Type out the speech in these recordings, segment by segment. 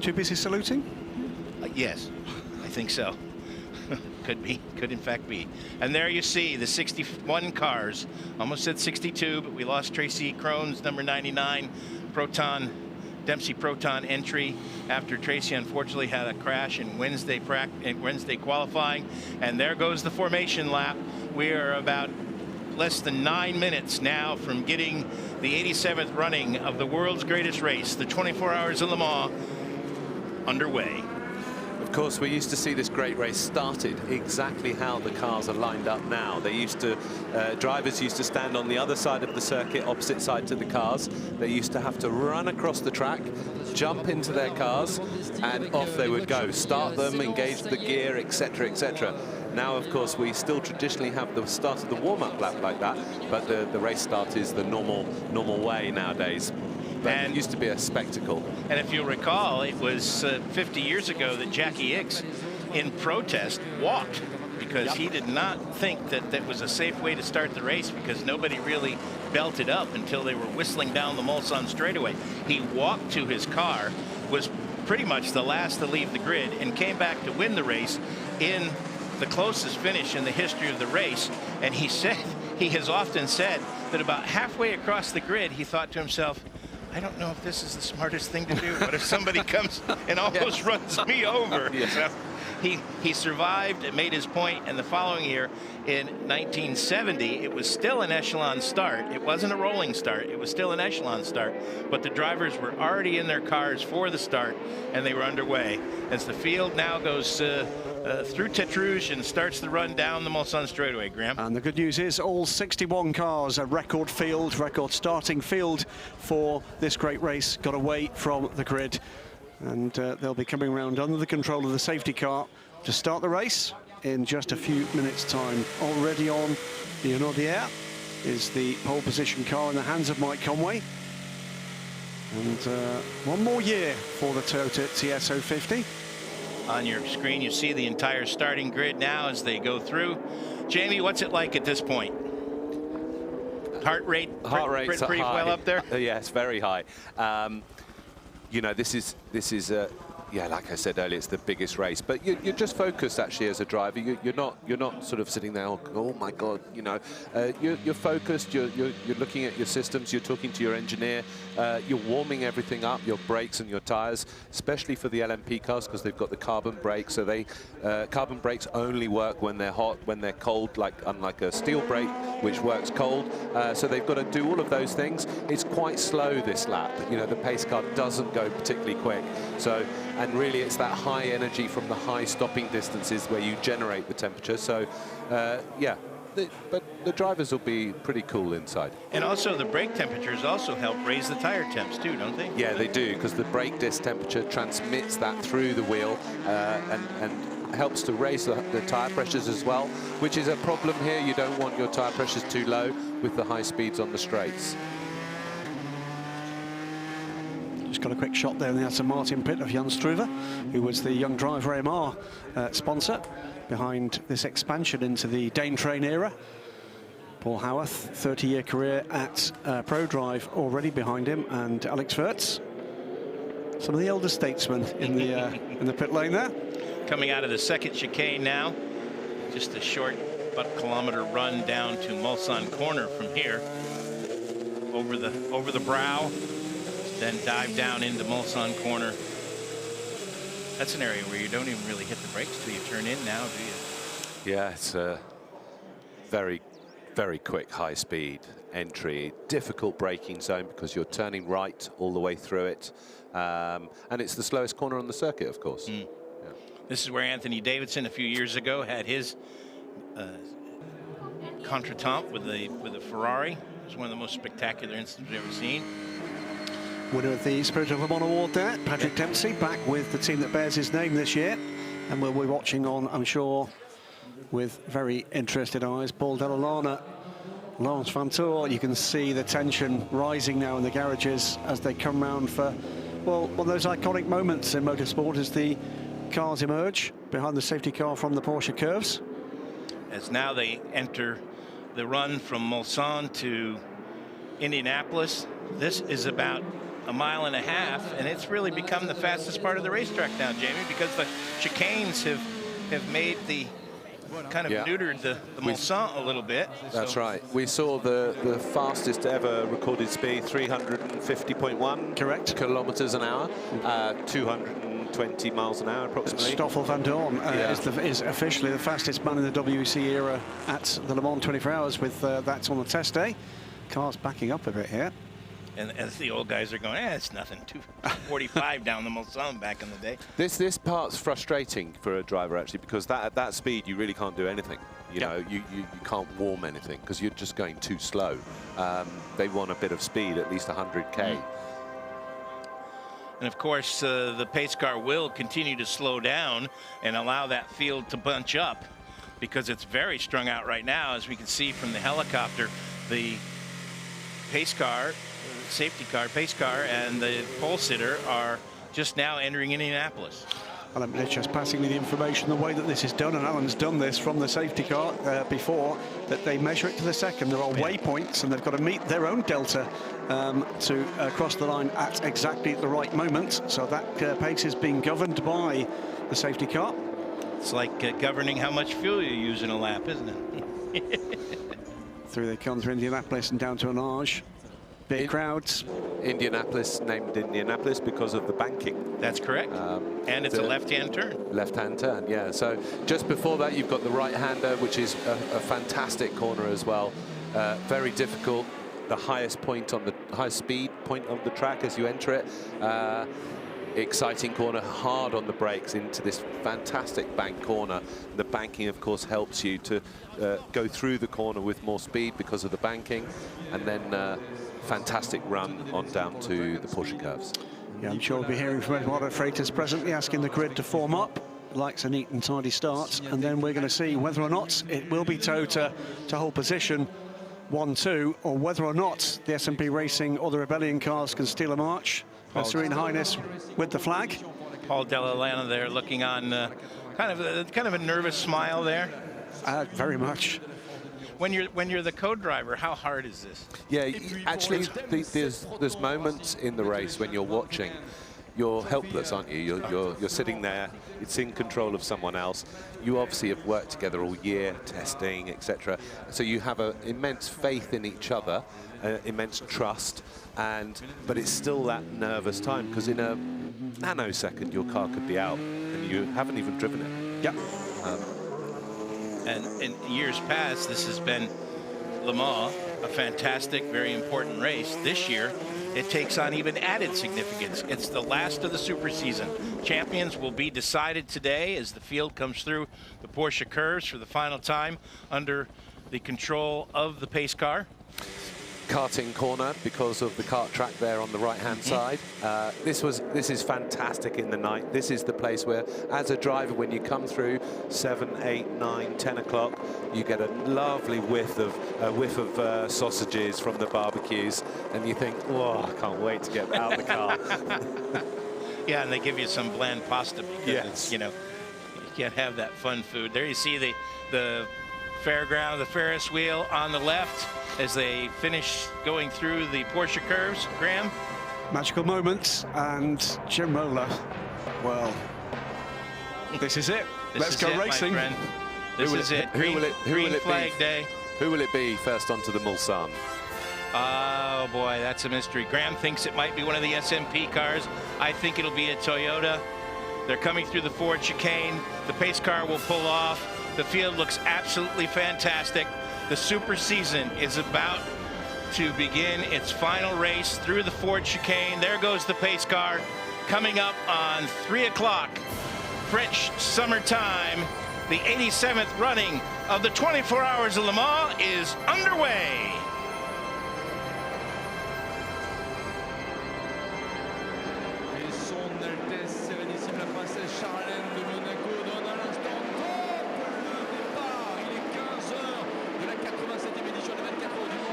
Too busy saluting? Yes, I think so. Could be, could in fact be. And there you see the 61 cars. Almost said 62, but we lost Tracy Crone's number 99 Proton, Dempsey Proton entry after Tracy unfortunately had a crash in Wednesday qualifying. And there goes the formation lap. We are about less than 9 minutes now from getting the 87th running of the world's greatest race, the 24 Hours of Le Mans, underway. Of course, we used to see this great race started exactly how the cars are lined up now. They used to, drivers used to stand on the other side of the circuit, opposite side to the cars. They used to have to run across the track, jump into their cars, and off they would go. Start them, engage the gear, etc., etc. Now, of course, we still traditionally have the start of the warm-up lap like that, but the race start is the normal way nowadays. And it used to be a spectacle. And if you'll recall, it was 50 years ago that Jackie Ickx, in protest, walked because he did not think that that was a safe way to start the race, because nobody really belted up until they were whistling down the Mulsanne straightaway. He walked to his car, was pretty much the last to leave the grid, and came back to win the race in the closest finish in the history of the race. And he said, he has often said that about halfway across the grid, he thought to himself, I don't know if this is the smartest thing to do. What if somebody comes and almost runs me over? So he survived and made his point, and the following year in 1970, it was still an echelon start. It wasn't a rolling start. It was still an echelon start, but the drivers were already in their cars for the start, and they were underway. As the field now goes through Tête Rouge and starts the run down the Mulsanne straightaway, Graham. And the good news is all 61 cars, a record field, record starting field for this great race, got away from the grid. And they'll be coming around under the control of the safety car to start the race in just a few minutes' time. Already on the Honodier is the pole position car in the hands of Mike Conway. And one more year for the Toyota TS050. On your screen, you see the entire starting grid now as they go through. Jamie, what's it like at this point? Heart rate's pretty high. well up there? Yes, very high. You know, this is yeah, like I said earlier, it's the biggest race, but you're just focused actually as a driver. You're not sort of sitting there, oh my God, you know. You're focused. You're looking at your systems. You're talking to your engineer. You're warming everything up, your brakes and your tires, especially for the LMP cars, because they've got the carbon brakes. So carbon brakes only work when they're hot. When they're cold, unlike a steel brake, which works cold. So they've got to do all of those things. It's quite slow this lap. You know, the pace car doesn't go particularly quick. So. And really, it's that high energy from the high stopping distances where you generate the temperature. So, yeah, but the drivers will be pretty cool inside. And also, the brake temperatures also help raise the tire temps too, don't they? Yeah, they do, because the brake disc temperature transmits that through the wheel and helps to raise the tire pressures as well, which is a problem here. You don't want your tire pressures too low with the high speeds on the straights. Just got a quick shot there in the Aston Martin pit of Jan Struve, who was the Young Driver AMR sponsor behind this expansion into the Dane Train era. Paul Howarth, 30-year career at ProDrive already behind him, and Alex Wurz, some of the elder statesmen in the pit lane there. Coming out of the second chicane now, just a short about kilometer run down to Mulsanne corner from here, over the brow. Then dive down into Mulsanne corner. That's an area where you don't even really hit the brakes till you turn in now, do you? Yeah, it's a very, very quick high speed entry. Difficult braking zone because you're turning right all the way through it. And it's the slowest corner on the circuit, of course. Yeah. This is where Anthony Davidson a few years ago had his contretemps with a Ferrari. It was one of the most spectacular incidents we've ever seen. Winner of the Spirit of Le Mans award there, Patrick Dempsey, back with the team that bears his name this year. And we'll be watching on, I'm sure, with very interested eyes, Paul Della Lawrence Vantour. You can see the tension rising now in the garages as they come round for, well, one of those iconic moments in motorsport as the cars emerge behind the safety car from the Porsche Curves. As now they enter the run from Mulsanne to Indianapolis. This is about a mile and a half, and it's really become the fastest part of the racetrack now, Jamie, because the chicanes have made the kind of neutered the Mulsanne a little bit. That's right. We saw the fastest ever recorded speed, 350.1 correct kilometers an hour, 220 miles an hour approximately. Stoffel van Dorn is officially the fastest man in the WEC era at the Le Mans 24 Hours with that on the test day. Cars backing up a bit here. And as the old guys are going, it's nothing, 245 down the Mulsanne back in the day. This part's frustrating for a driver, actually, because at that speed, you really can't do anything. You know, you can't warm anything because you're just going too slow. They want a bit of speed, at least 100K. And of course, the pace car will continue to slow down and allow that field to bunch up because it's very strung out right now, as we can see from the helicopter. The pace car, safety car, pace car, and the pole sitter are just now entering Indianapolis. Alan just passing me the information, the way that this is done, and Alan's done this from the safety car before, that they measure it to the second. There are waypoints, and they've got to meet their own delta to cross the line at exactly the right moment. So that pace is being governed by the safety car. It's like governing how much fuel you use in a lap, isn't it? Through they come through Indianapolis and down to Anage. Big crowds. Indianapolis, named Indianapolis because of the banking. That's correct. And it's a left-hand turn. Left-hand turn, yeah. So just before that, you've got the right-hander, which is a fantastic corner as well. Very difficult. The highest point on the highest speed point of the track as you enter it. Exciting corner, hard on the brakes into this fantastic bank corner. The banking, of course, helps you to go through the corner with more speed because of the banking, and then fantastic run on down to the Porsche Curves. Yeah, I'm sure we'll be hearing from Eduardo Freitas presently, asking the grid to form up. Likes a neat and tidy start, and then we're going to see whether or not it will be towed to hold position 1-2, or whether or not the S&P Racing or the Rebellion cars can steal a march. Serene Highness with the flag. Paul Dell'Alana there looking on kind of a nervous smile there. Very much. When you're the co-driver, how hard is this? Yeah, actually, there's moments in the race when you're watching, you're helpless, aren't you? You're sitting there. It's in control of someone else. You obviously have worked together all year, testing, etc. So you have an immense faith in each other, immense trust, but it's still that nervous time, because in a nanosecond your car could be out and you haven't even driven it. Yep. And in years past, this has been Le Mans, a fantastic, very important race. This year, it takes on even added significance. It's the last of the super season. Champions will be decided today as the field comes through the Porsche Curves for the final time under the control of the pace car. Karting corner because of the kart track there on the right-hand side. This is fantastic in the night. This is the place where, as a driver, when you come through 7, 8, 9, 10 o'clock, you get a lovely whiff of sausages from the barbecues, and you think, "Whoa, I can't wait to get out of the car." Yeah, and they give you some bland pasta because yes. you can't have that fun food. There you see the fairground, the Ferris wheel on the left as they finish going through the Porsche Curves. Graham? Magical moments, and Jim Mola, well, this is it. Let's go racing. My friend. This is it. Green flag day. Who will it be first onto the Mulsanne? Oh boy, that's a mystery. Graham thinks it might be one of the SMP cars. I think it'll be a Toyota. They're coming through the Ford chicane. The pace car will pull off. The field looks absolutely fantastic. The super season is about to begin its final race through the Ford chicane. There goes the pace car coming up on 3 o'clock French summertime. The 87th running of the 24 Hours of Le Mans is underway.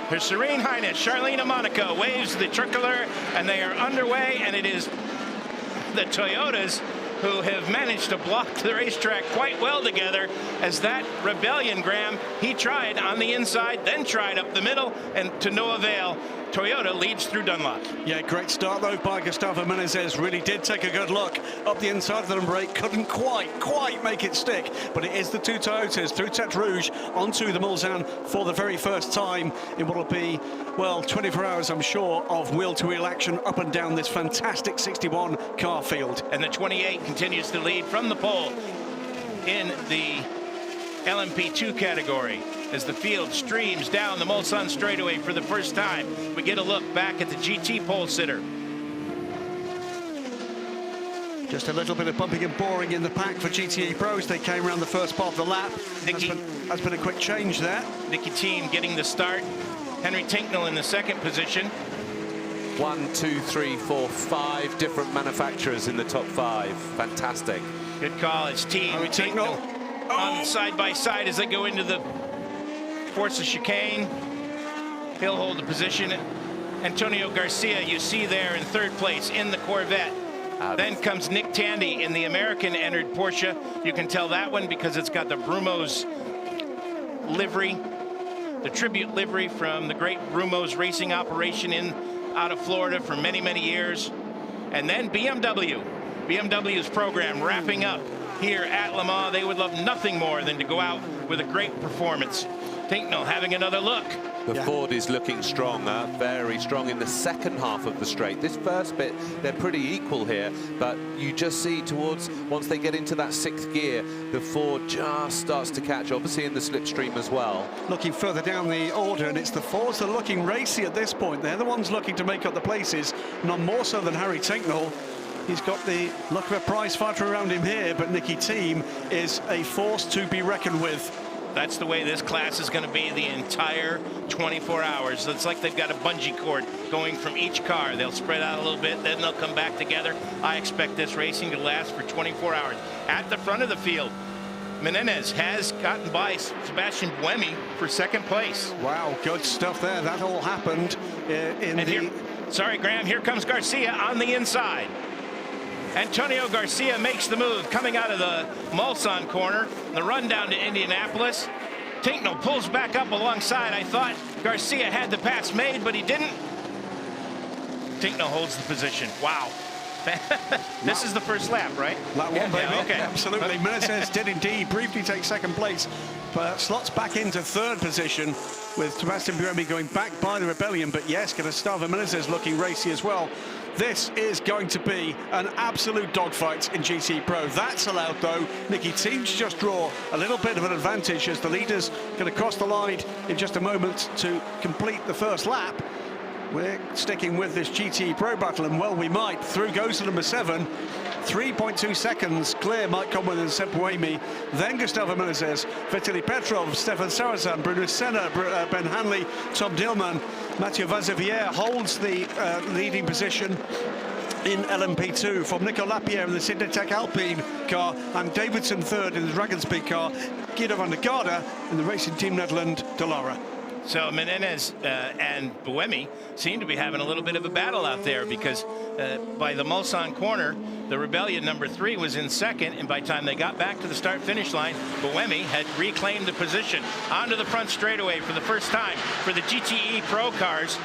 Her Serene Highness, Charlene of Monaco, waves the tricolor, and they are underway, and it is the Toyotas who have managed to block the racetrack quite well together, as that Rebellion, Graham, he tried on the inside, then tried up the middle, and to no avail. Toyota leads through Dunlop. Yeah, great start though by Gustavo Menezes. Really did take a good look up the inside of the number 8. Couldn't quite make it stick, but it is the two Toyotas through Tete Rouge onto the Mulsanne for the very first time in what will be, well, 24 hours, I'm sure, of wheel-to-wheel action up and down this fantastic 61 car field. And the 28 continues to lead from the pole in the LMP2 category. As the field streams down the Mulsanne straightaway for the first time, we get a look back at the GT pole sitter. Just a little bit of bumping and boring in the pack for GTE Pros. They came around the first part of the lap. That's been a quick change there. Nicky Team getting the start. Henry Tinknell in the second position. 1, 2, 3, 4, 5 different manufacturers in the top 5. Fantastic. Good call. It's Team Tinknell on side by side as they go into the Forza chicane. He'll hold the position. Antonio Garcia, you see there in third place in the Corvette. Then comes Nick Tandy in the American entered Porsche. You can tell that one because it's got the Brumos livery, the tribute livery from the great Brumos racing operation out of Florida for many, many years. And then BMW's program wrapping up here at Le Mans. They would love nothing more than to go out with a great performance. Tinknell having another look. The Ford is looking strong, very strong in the second half of the straight. This first bit, they're pretty equal here, but you just see towards, once they get into that 6th gear, the Ford just starts to catch, obviously in the slipstream as well. Looking further down the order, and it's the Fords that are looking racy at this point. They're the ones looking to make up the places, none more so than Harry Tinknell. He's got the luck of a prize fighter around him here, but Nicky Team is a force to be reckoned with. That's the way this class is going to be the entire 24 hours. It's like they've got a bungee cord going from each car. They'll spread out a little bit, then they'll come back together. I expect this racing to last for 24 hours. At the front of the field, Menendez has gotten by Sebastian Buemi for second place. Wow, good stuff there. That all happened sorry, Graham, here comes Garcia on the inside. Antonio Garcia makes the move coming out of the Mulsanne corner. The run down to Indianapolis. Tinknell pulls back up alongside. I thought Garcia had the pass made, but he didn't. Tinknell holds the position. Wow. This is the first lap, right? Lap 1, baby. Yeah, okay. Absolutely. Menezes did indeed briefly take second place, but slots back into third position with Sebastian Buemi going back by the Rebellion. But yes, Gustavo Menezes looking racy as well. This is going to be an absolute dogfight in GT Pro. That's allowed, though, Nicky Team to just draw a little bit of an advantage as the leaders going to cross the line in just a moment to complete the first lap. We're sticking with this GT Pro battle, and well, we might. Through goes to number 7. 3.2 seconds clear Mike Conway and Seb Buemi, then Gustavo Menezes, Vitaly Petrov, Stefan Sarazan, Bruno Senna, Ben Hanley, Tom Dillman. Mathieu Vazevière holds the leading position in LMP2 from Nico Lapierre in the Sydney Tech Alpine car, and Davidson third in the Dragonspeed car, Guido van der Garde in the Racing Team Nederland de Lara. So Menendez and Buemi seem to be having a little bit of a battle out there because by the Mulsanne corner, the Rebellion number 3 was in second, and by the time they got back to the start-finish line, Buemi had reclaimed the position onto the front straightaway for the first time for the GTE Pro cars.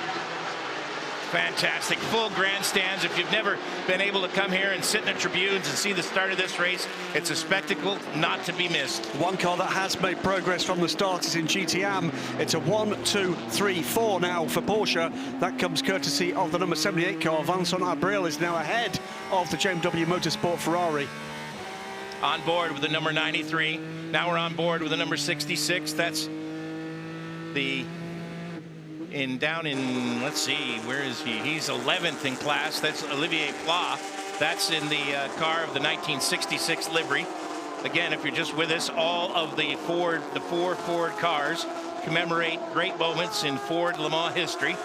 Fantastic, full grandstands. If you've never been able to come here and sit in the tribunes and see the start of this race, it's a spectacle not to be missed. One car that has made progress from the start is in GTM. It's a 1, 2, 3, 4 now for Porsche. That comes courtesy of the number 78 car. Vincent Abril is now ahead of the JMW Motorsport Ferrari. On board with the number 93. Now we're on board with the number 66. That's the down in, let's see, where is he? He's 11th in class. That's Olivier Pla. That's in the car of the 1966 livery. Again, if you're just with us, all of the four Ford cars commemorate great moments in Ford Le Mans history.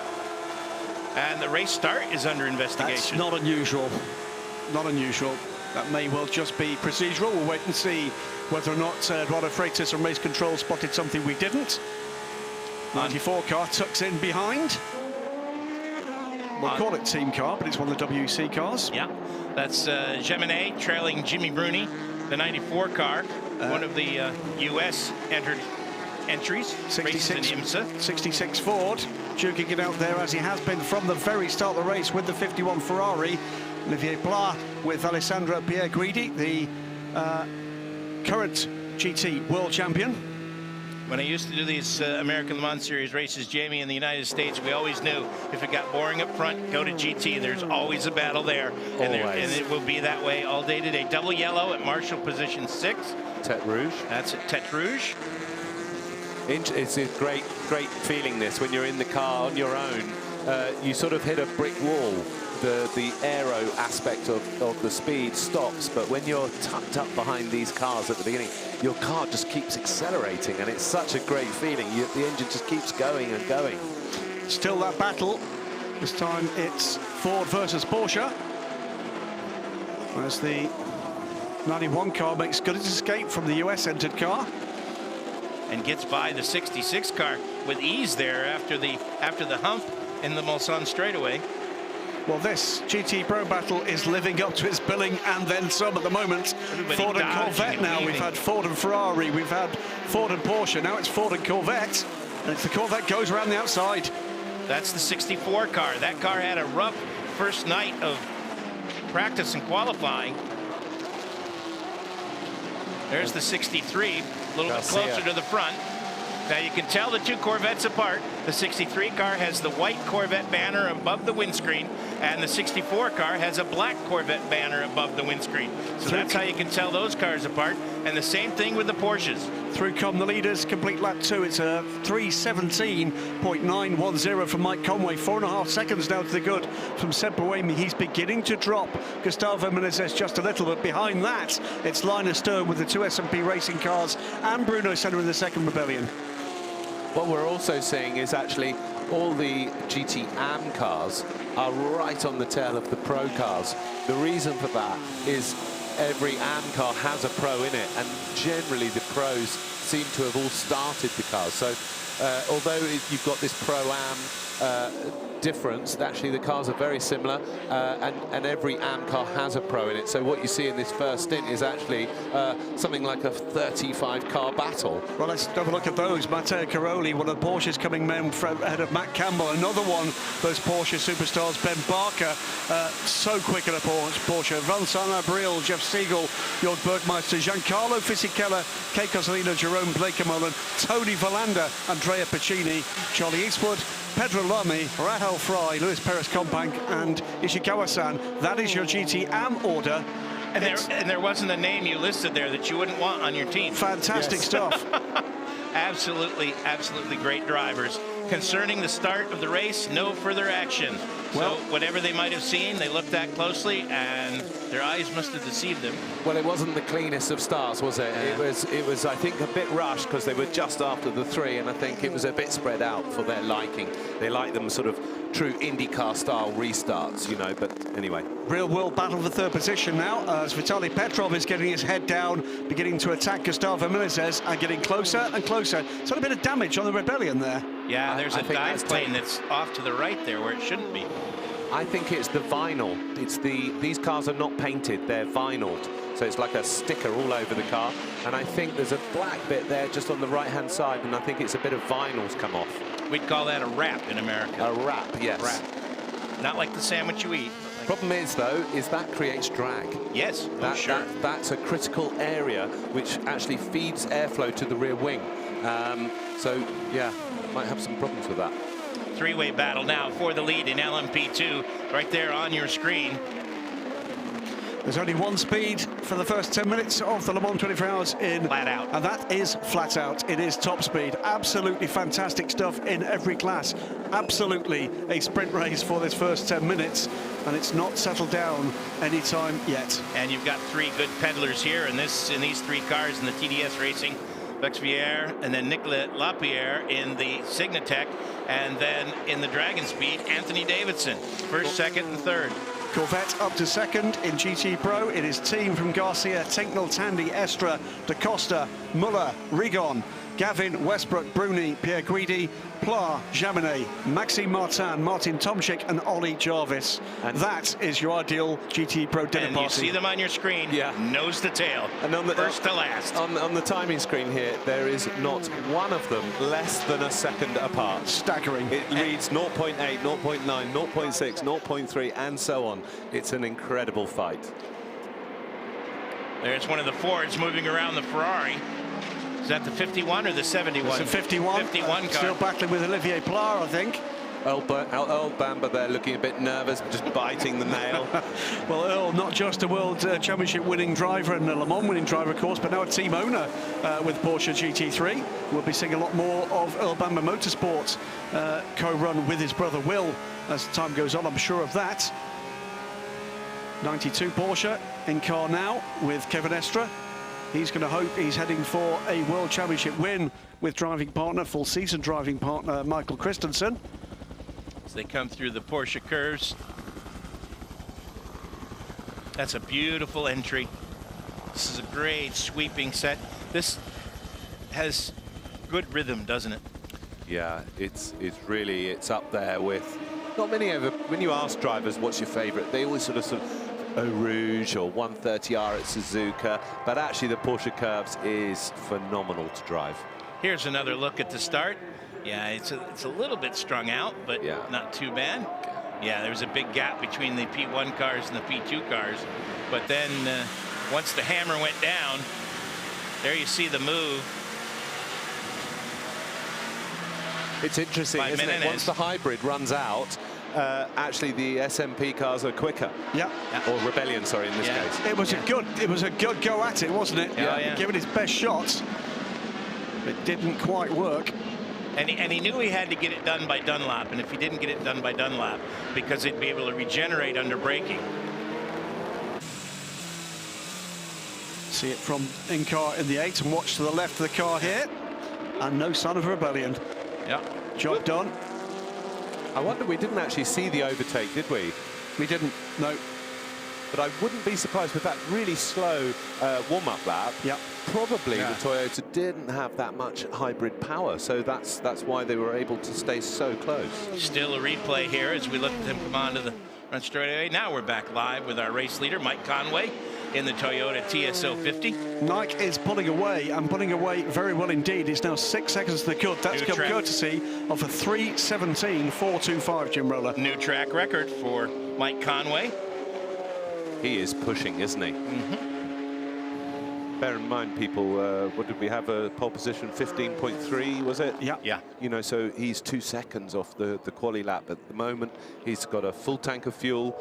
And the race start is under investigation. That's not unusual. Not unusual. That may well just be procedural. We'll wait and see whether or not Eduardo Freitas and Race Control spotted something we didn't. 94 car tucks in behind. We'll call it team car, but it's one of the WEC cars. Yeah, that's Geminet trailing Jimmy Bruni, the 94 car, one of the U.S. entered entries. 66, races in IMSA. 66 Ford, duking it out there as he has been from the very start of the race with the 51 Ferrari. Olivier Pla with Alessandro Pierre Guidi, the current GT world champion. When I used to do these American Le Mans Series races, Jamie, in the United States, we always knew if it got boring up front, go to GT. There's always a battle there. And it will be that way all day today. Double yellow at Marshall position 6. Tête Rouge. That's at Tête Rouge. It's a great feeling, this, when you're in the car on your own. You sort of hit a brick wall. The aero aspect of the speed stops, but when you're tucked up behind these cars at the beginning, your car just keeps accelerating, and it's such a great feeling. The engine just keeps going and going. Still that battle. This time it's Ford versus Porsche. As the 91 car makes good its escape from the US-entered car. And gets by the 66 car with ease there after the hump in the Mulsanne straightaway. Well, this GT Pro battle is living up to its billing and then some at the moment. Everybody Ford and Corvette now. weaving. We've had Ford and Ferrari. We've had Ford and Porsche. Now it's Ford and Corvette. And it's the Corvette goes around the outside. That's the 64 car. That car had a rough first night of practice and qualifying. There's the 63, a little bit closer to the front. Now you can tell the two Corvettes apart. The 63 car has the white Corvette banner above the windscreen, and the 64 car has a black Corvette banner above the windscreen. So that's how you can tell those cars apart. And the same thing with the Porsches. Through come the leaders, complete lap 2. It's a 3:17.910 from Mike Conway. 4.5 seconds now to the good from Seb Buemi. He's beginning to drop Gustavo Menezes just a little, but behind that, it's Linus Stern with the two S&P Racing cars and Bruno Senna in the second rebellion. What we're also seeing is actually all the GT AM cars are right on the tail of the Pro cars. The reason for that is every AM car has a Pro in it, and generally the Pros seem to have all started the cars. So although you've got this Pro-Am difference, actually the cars are very similar, and every AM car has a Pro in it. So what you see in this first stint is actually something like a 35 car battle. Well, let's have a look at those. Matteo Caroli, one of the Porsche's coming men ahead of Matt Campbell. Another one, those Porsche superstars, Ben Barker, so quick at a Porsche. Vincent Abril, Jeff Siegel, Jörg Bergmeister, Giancarlo Fisichella, Kei Cosolino, Jerome Blakemolen, Tony Verlander, Andrea Piccini, Charlie Eastwood, Pedro Lamy, Rahel Fry, Luis Perez Companc, and Ishikawa-san. That is your GT AM order. And there wasn't a name you listed there that you wouldn't want on your team. Fantastic stuff. Absolutely great drivers. Concerning the start of the race, no further action. Well, so whatever they might have seen, they looked at closely, and their eyes must have deceived them. Well, it wasn't the cleanest of starts, was it? It was, I think, a bit rushed because they were just after the 3, and I think it was a bit spread out for their liking. They like them sort of true IndyCar style restarts, you know, but anyway. Real world battle for third position now, as Vitaly Petrov is getting his head down, beginning to attack Gustavo Menezes, and getting closer and closer. It's had a bit of damage on the Rebellion there. Yeah, there's a dive plane that's off to the right there where it shouldn't be. I think it's the vinyl. These cars are not painted, they're vinyled. So it's like a sticker all over the car. And I think there's a black bit there just on the right-hand side, and I think it's a bit of vinyl's come off. We'd call that a wrap in America. A wrap, yes. Wrap. Not like the sandwich you eat. Problem is, though, is that creates drag. Yes, sure. That's a critical area which actually feeds airflow to the rear wing. So, yeah, might have some problems with that. Three-way battle now for the lead in LMP2, right there on your screen. There's only one speed for the first 10 minutes of the Le Mans 24 Hours in. Flat out. And that is flat out. It is top speed. Absolutely fantastic stuff in every class. Absolutely a sprint race for this first 10 minutes. And it's not settled down anytime yet. And you've got 3 good peddlers here in these 3 cars in the TDS Racing. Bex Vierre, and then Nicolas Lapierre in the Signatech, and then in the Dragon Speed, Anthony Davidson, first, second, and third. Corvette up to second in GT Pro. It is team from Garcia, Tinknell, Tandy, Estra, Da Costa, Muller, Rigon, Gavin, Westbrook, Bruni, Pierre Guidi, Pla, Jaminet, Maxime Martin, Martin Tomczyk and Ollie Jarvis. And that is your ideal GT Pro dinner and party. You see them on your screen, nose to tail, and on the, first to last. On the timing screen here, there is not one of them less than a second apart. Staggering. It reads 0.8, 0.9, 0.6, 0.3, and so on. It's an incredible fight. There's one of the Fords moving around the Ferrari. Is that the 51 or the 71? It's a 51. 51 car. Still battling with Olivier Pla, I think. Earl Bamber there looking a bit nervous, just biting the nail. Well, Earl, not just a World Championship winning driver and a Le Mans winning driver, of course, but now a team owner with Porsche GT3. We'll be seeing a lot more of Earl Bamber Motorsports co-run with his brother Will as time goes on, I'm sure of that. 92 Porsche in car now with Kevin Estre. He's going to hope he's heading for a World Championship win with driving partner, full season driving partner, Michael Christensen. As they come through the Porsche Curves. That's a beautiful entry. This is a great sweeping set. This has good rhythm, doesn't it? Yeah, it's up there with not many ever. When you ask drivers what's your favorite, they always sort of Eau Rouge or 130R at Suzuka, but actually the Porsche Curves is phenomenal to drive. Here's another look at the start. Yeah, it's a little bit strung out, but not too bad. Yeah, there's a big gap between the P1 cars and the P2 cars, but then once the hammer went down, there you see the move. It's interesting, isn't it? Once the hybrid runs out, actually the SMP cars are quicker. Yeah. Or Rebellion, sorry, in this case. It was a good go at it, wasn't it? Yeah. Giving his best shots. It didn't quite work. And he knew he had to get it done by Dunlop, and if he didn't get it done by Dunlop, because he'd be able to regenerate under braking. See it from in-car in the 8 and watch to the left of the car here. And no sign of Rebellion. Yeah. Job done. I wonder, we didn't actually see the overtake, did we? We didn't, no. But I wouldn't be surprised with that really slow warm-up lap. Yeah. Probably the Toyota didn't have that much hybrid power, so that's why they were able to stay so close. Still a replay here as we look at them come onto the front straightaway. Now we're back live with our race leader, Mike Conway, in the Toyota TSO 50. Mike is pulling away and pulling away very well indeed. He's now 6 seconds to the good. That's come courtesy of a 3:17.425, Jim Roller. New track record for Mike Conway. He is pushing, isn't he? Bear in mind, people, what did we have? A pole position 15.3, was it? Yeah. You know, so he's 2 seconds off the quali lap at the moment. He's got a full tank of fuel,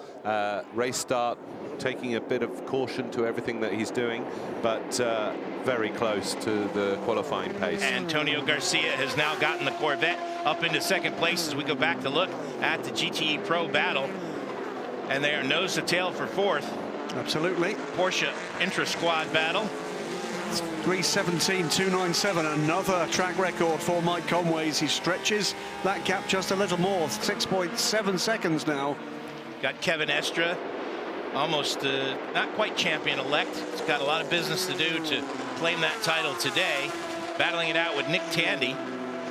race start, taking a bit of caution to everything that he's doing, but very close to the qualifying pace. Antonio Garcia has now gotten the Corvette up into second place as we go back to look at the GTE Pro battle. And they are nose to tail for fourth. Absolutely. Porsche intra-squad battle. 3:17.297, another track record for Mike Conway as he stretches that gap just a little more. 6.7 seconds now. Got Kevin Estre, almost not quite champion-elect. He's got a lot of business to do to claim that title today. Battling it out with Nick Tandy.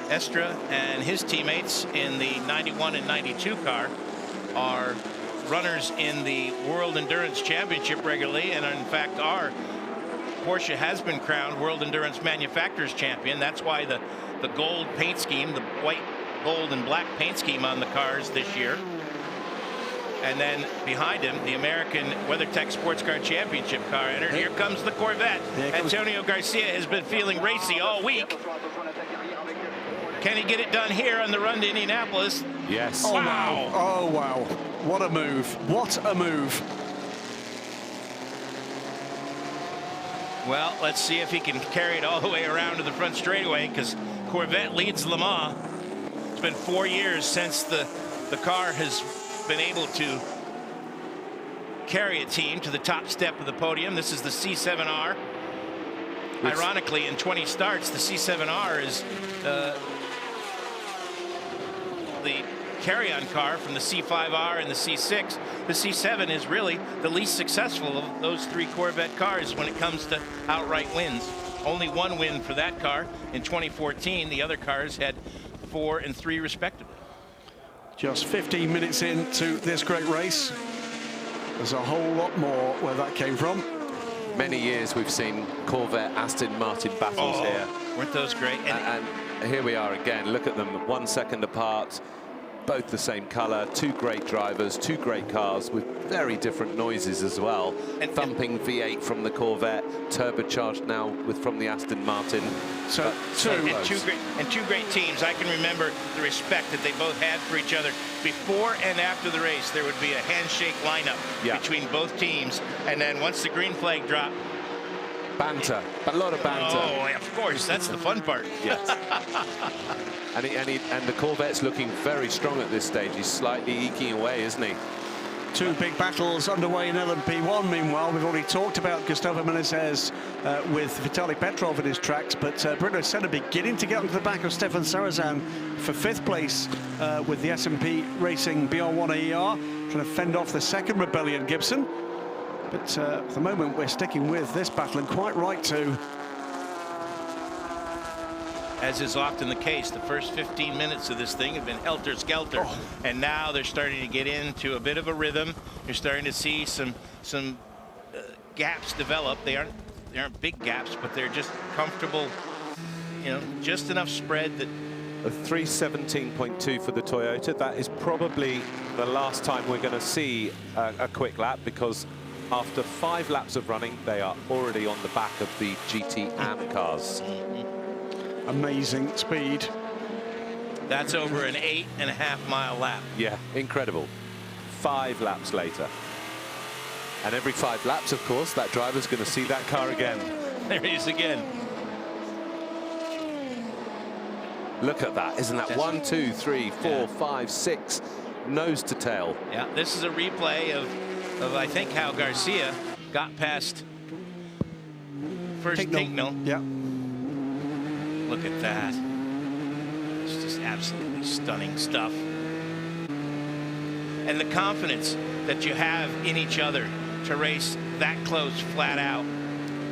Estre and his teammates in the 91 and 92 car are runners in the World Endurance Championship regularly, and in fact Porsche has been crowned World Endurance Manufacturers Champion. That's why the gold paint scheme, the white, gold, and black paint scheme on the cars this year. And then behind him, the American WeatherTech Sports Car Championship car entered. Here comes the Corvette. Antonio Garcia has been feeling racy all week. Can he get it done here on the run to Indianapolis? Yes. Oh, wow. Oh, wow. What a move. What a move. Well, let's see if he can carry it all the way around to the front straightaway, because Corvette leads Le Mans. It's been 4 years since the car has been able to carry a team to the top step of the podium. This is the C7R. Ironically, in 20 starts, the C7R is the carry-on car from the C5R and the C6. The C7 is really the least successful of those 3 Corvette cars when it comes to outright wins. only one win for that car. In 2014, the other cars had 4 and 3 respectively. Just 15 minutes into this great race. There's a whole lot more where that came from. Many years we've seen Corvette Aston Martin battles here. Weren't those great? And here we are again. Look at them, 1 second apart, both the same color, 2 great drivers, 2 great cars with very different noises as well. And thumping V8 from the Corvette, turbocharged now from the Aston Martin. So two great teams. I can remember the respect that they both had for each other. Before and after the race, there would be a handshake lineup between both teams. And then once the green flag dropped, banter, a lot of banter. Oh, of course, that's the fun part. Yes. and the Corvette's looking very strong at this stage. He's slightly eking away, isn't he? 2 big battles underway in LMP1. Meanwhile, we've already talked about Gustavo Menezes with Vitaly Petrov in his tracks, but Bruno Senna beginning to get onto the back of Stefan Sarrazin for 5th place with the S&P Racing BR1 AER, trying to fend off the second Rebellion Gibson. But for the moment, we're sticking with this battle, and quite right too. As is often the case, the first 15 minutes of this thing have been helter-skelter, and now they're starting to get into a bit of a rhythm. You're starting to see some gaps develop. They aren't big gaps, but they're just comfortable, you know, just enough spread that. A 3:17.2 for the Toyota. That is probably the last time we're going to see a quick lap, because after 5 laps of running, they are already on the back of the GT AM cars. Amazing speed. That's over an 8.5 mile lap. Yeah, incredible. 5 laps later. And every 5 laps, of course, that driver's going to see that car again. There he is again. Look at that. Isn't that 1, 2, 3, 4, 5, 6, nose to tail? Yeah, this is a replay of I think how Garcia got past first Tignal. Yeah. Look at that. It's just absolutely stunning stuff. And the confidence that you have in each other to race that close flat out.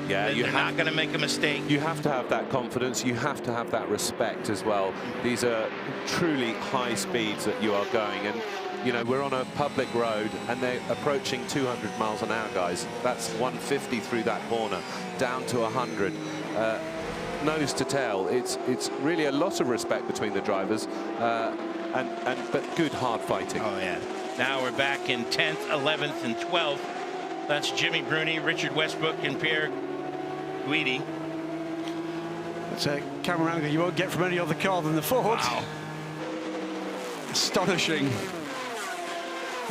Yeah, you're not going to make a mistake. You have to have that confidence. You have to have that respect as well. These are truly high speeds that you are going. And, you know, we're on a public road and they're approaching 200 miles an hour, guys. That's 150 through that corner, down to 100. Nose to tail. It's really a lot of respect between the drivers, but good hard fighting. Oh yeah. Now we're back in 10th, 11th, and 12th. That's Jimmy Bruni, Richard Westbrook, and Pierre Guidi. That's a camera angle you won't get from any other car than the Ford. Wow. Astonishing.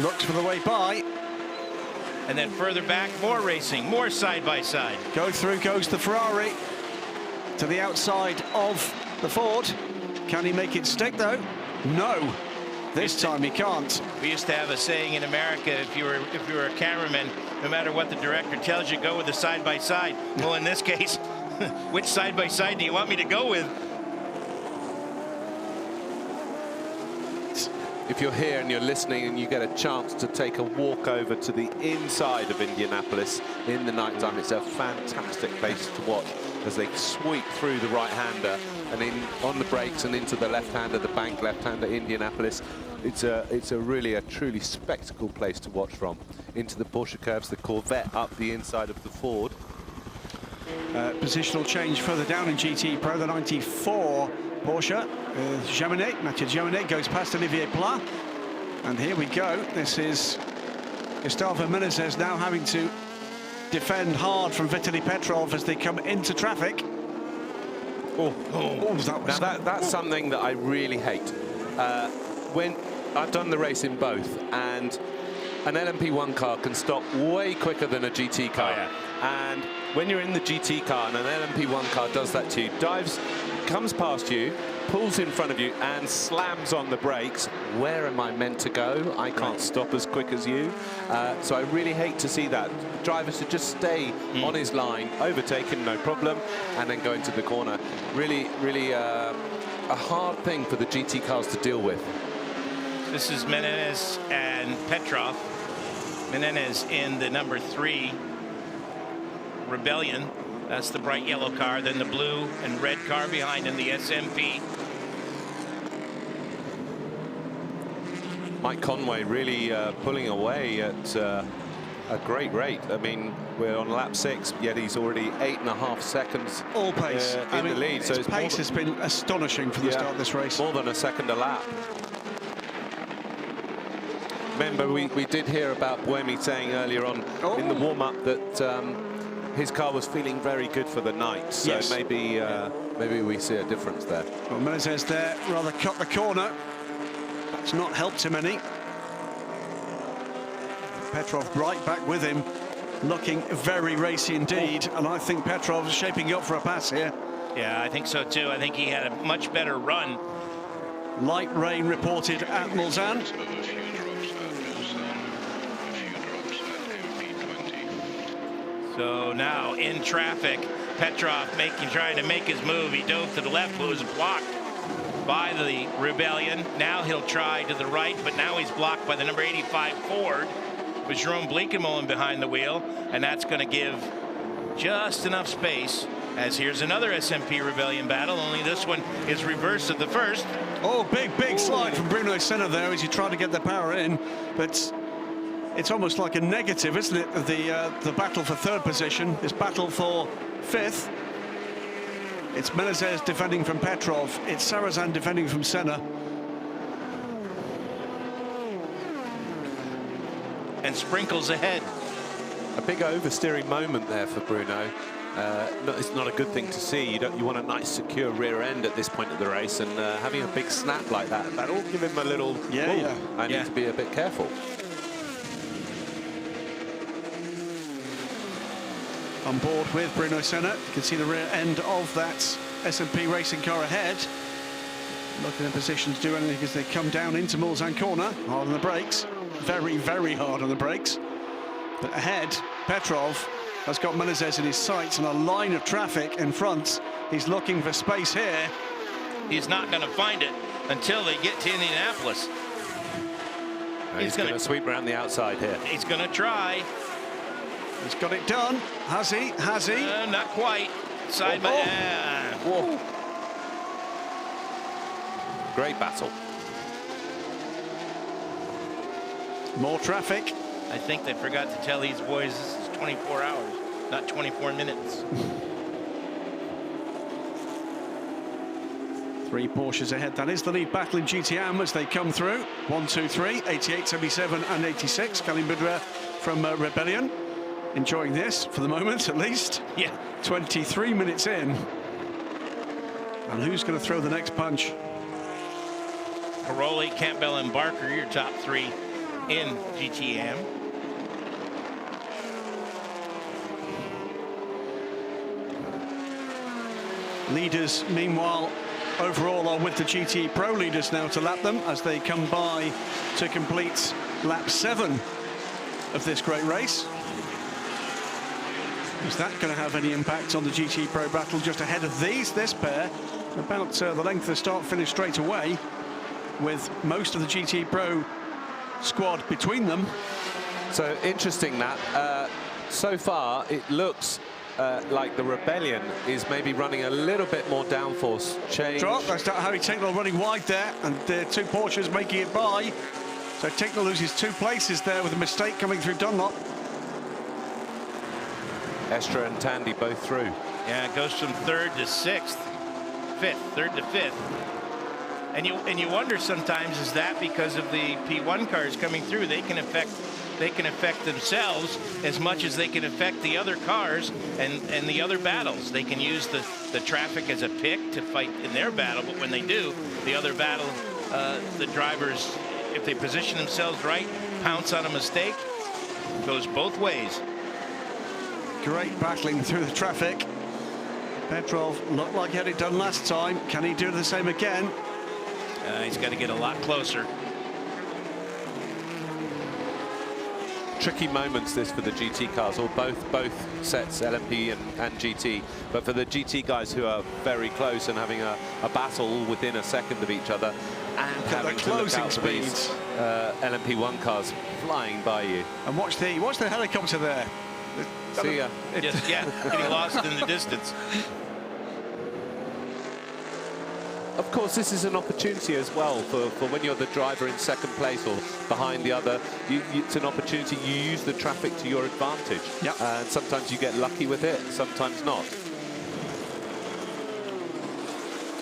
Looks for the way by. And then further back, more racing, more side by side. Go through goes the Ferrari to the outside of the Ford. Can he make it stick though? No. This time he can't. We used to have a saying in America: if you were a cameraman, no matter what the director tells you, go with the side by side. Well, in this case, which side by side do you want me to go with? If you're here and you're listening and you get a chance to take a walk over to the inside of Indianapolis in the nighttime, it's a fantastic place to watch as they sweep through the right-hander and in on the brakes and into the left-hander, the bank left-hander, Indianapolis. It's a really a truly spectacle place to watch from. Into the Porsche Curves, the Corvette up the inside of the Ford. Positional change further down in GT Pro, the 94 Porsche. Mathieu Jaminet goes past Olivier Pla. And here we go. This is Gustavo Menezes now having to defend hard from Vitaly Petrov as they come into traffic. That's something that I really hate. When I've done the race in both, and an LMP1 car can stop way quicker than a GT car. Oh, yeah. And when you're in the GT car and an LMP1 car does that to you, dives, comes past you, pulls in front of you and slams on the brakes, where am I meant to go? I can't stop as quick as you. So I really hate to see that. Drivers should just stay on his line, overtaken, no problem, and then go into the corner. Really, really a hard thing for the GT cars to deal with. This is Menezes and Petrov. Menezes in the number 3 Rebellion, That's the bright yellow car, then the blue and red car behind in the SMP. Mike Conway really pulling away at a great rate. I mean, we're on lap 6, yet he's already 8.5 seconds all pace in the lead. So his pace has been astonishing from the start of this race. More than a second a lap. Remember, we did hear about Buemi saying earlier on in the warm-up that his car was feeling very good for the night. So maybe we see a difference there. Well, Menezes there rather cut the corner. That's not helped him any. Petrov right back with him, looking very racy indeed, and I think Petrov is shaping up for a pass here. Yeah, I think so too. I think he had a much better run. Light rain reported at Mulsanne. So now in traffic, Petrov trying to make his move. He dove to the left, but was blocked by the Rebellion. Now he'll try to the right, but now he's blocked by the number 85 Ford, with Jerome Bleekemolen behind the wheel, and that's going to give just enough space. As here's another SMP Rebellion battle, only this one is reverse of the first. Oh, big slide from Bruno Senna there as he tried to get the power in, but it's almost like a negative, isn't it? The battle for third position, this battle for fifth. It's Menezes defending from Petrov. It's Sarrazin defending from Senna. And Sprinkles ahead. A big oversteering moment there for Bruno. It's not a good thing to see. You want a nice secure rear end at this point of the race, and having a big snap like that'll give him a little. I need to be a bit careful. On board with Bruno Senna. You can see the rear end of that SMP racing car ahead. Looking in position to do anything as they come down into Mulsanne corner. Hard on the brakes. Very hard on the brakes. But ahead, Petrov has got Menezes in his sights and a line of traffic in front. He's looking for space here. He's not going to find it until they get to Indianapolis. He's going to sweep around the outside here. He's going to try. He's got it done. Has he? Not quite. Side by. Whoa. Great battle. More traffic. I think they forgot to tell these boys this is 24 hours, not 24 minutes. 3 Porsches ahead. That is the lead battle in GTM as they come through. 1, 2, 3, 88, 77 and 86. Colin Boudreau from Rebellion. Enjoying this for the moment, at least. Yeah. 23 minutes in. And who's going to throw the next punch? Paroli, Campbell, and Barker, your top 3 in GTM. Leaders, meanwhile, overall are with the GT Pro leaders now to lap them as they come by to complete lap 7 of this great race. Is that going to have any impact on the GT Pro battle just ahead of this pair? About the length of the start-finish straight away, with most of the GT Pro squad between them. So interesting that. So far, it looks like the Rebellion is maybe running a little bit more downforce change. Drop, that's Harry Tinknell running wide there, and the 2 Porsches making it by. So Tinknell loses 2 places there with a mistake coming through Dunlop. Estra and Tandy both through. Yeah, it goes from 3rd to 6th, 5th, 3rd to 5th. And you wonder sometimes, is that because of the P1 cars coming through? They can affect themselves as much as they can affect the other cars and the other battles. They can use the traffic as a pick to fight in their battle, but when they do, the other battle, the drivers, if they position themselves right, pounce on a mistake, goes both ways. Great battling through the traffic. Petrov looked like he had it done last time. Can he do the same again? He's got to get a lot closer. Tricky moments this for the GT cars, or both sets, LMP and GT. But for the GT guys who are very close and having a battle within a second of each other, and having to look out for these LMP1 cars flying by you. And watch the helicopter there. See ya. Just, yeah, getting lost in the distance. Of course, this is an opportunity as well for when you're the driver in second place or behind the other. It's an opportunity. You use the traffic to your advantage. Yep. And sometimes you get lucky with it, sometimes not.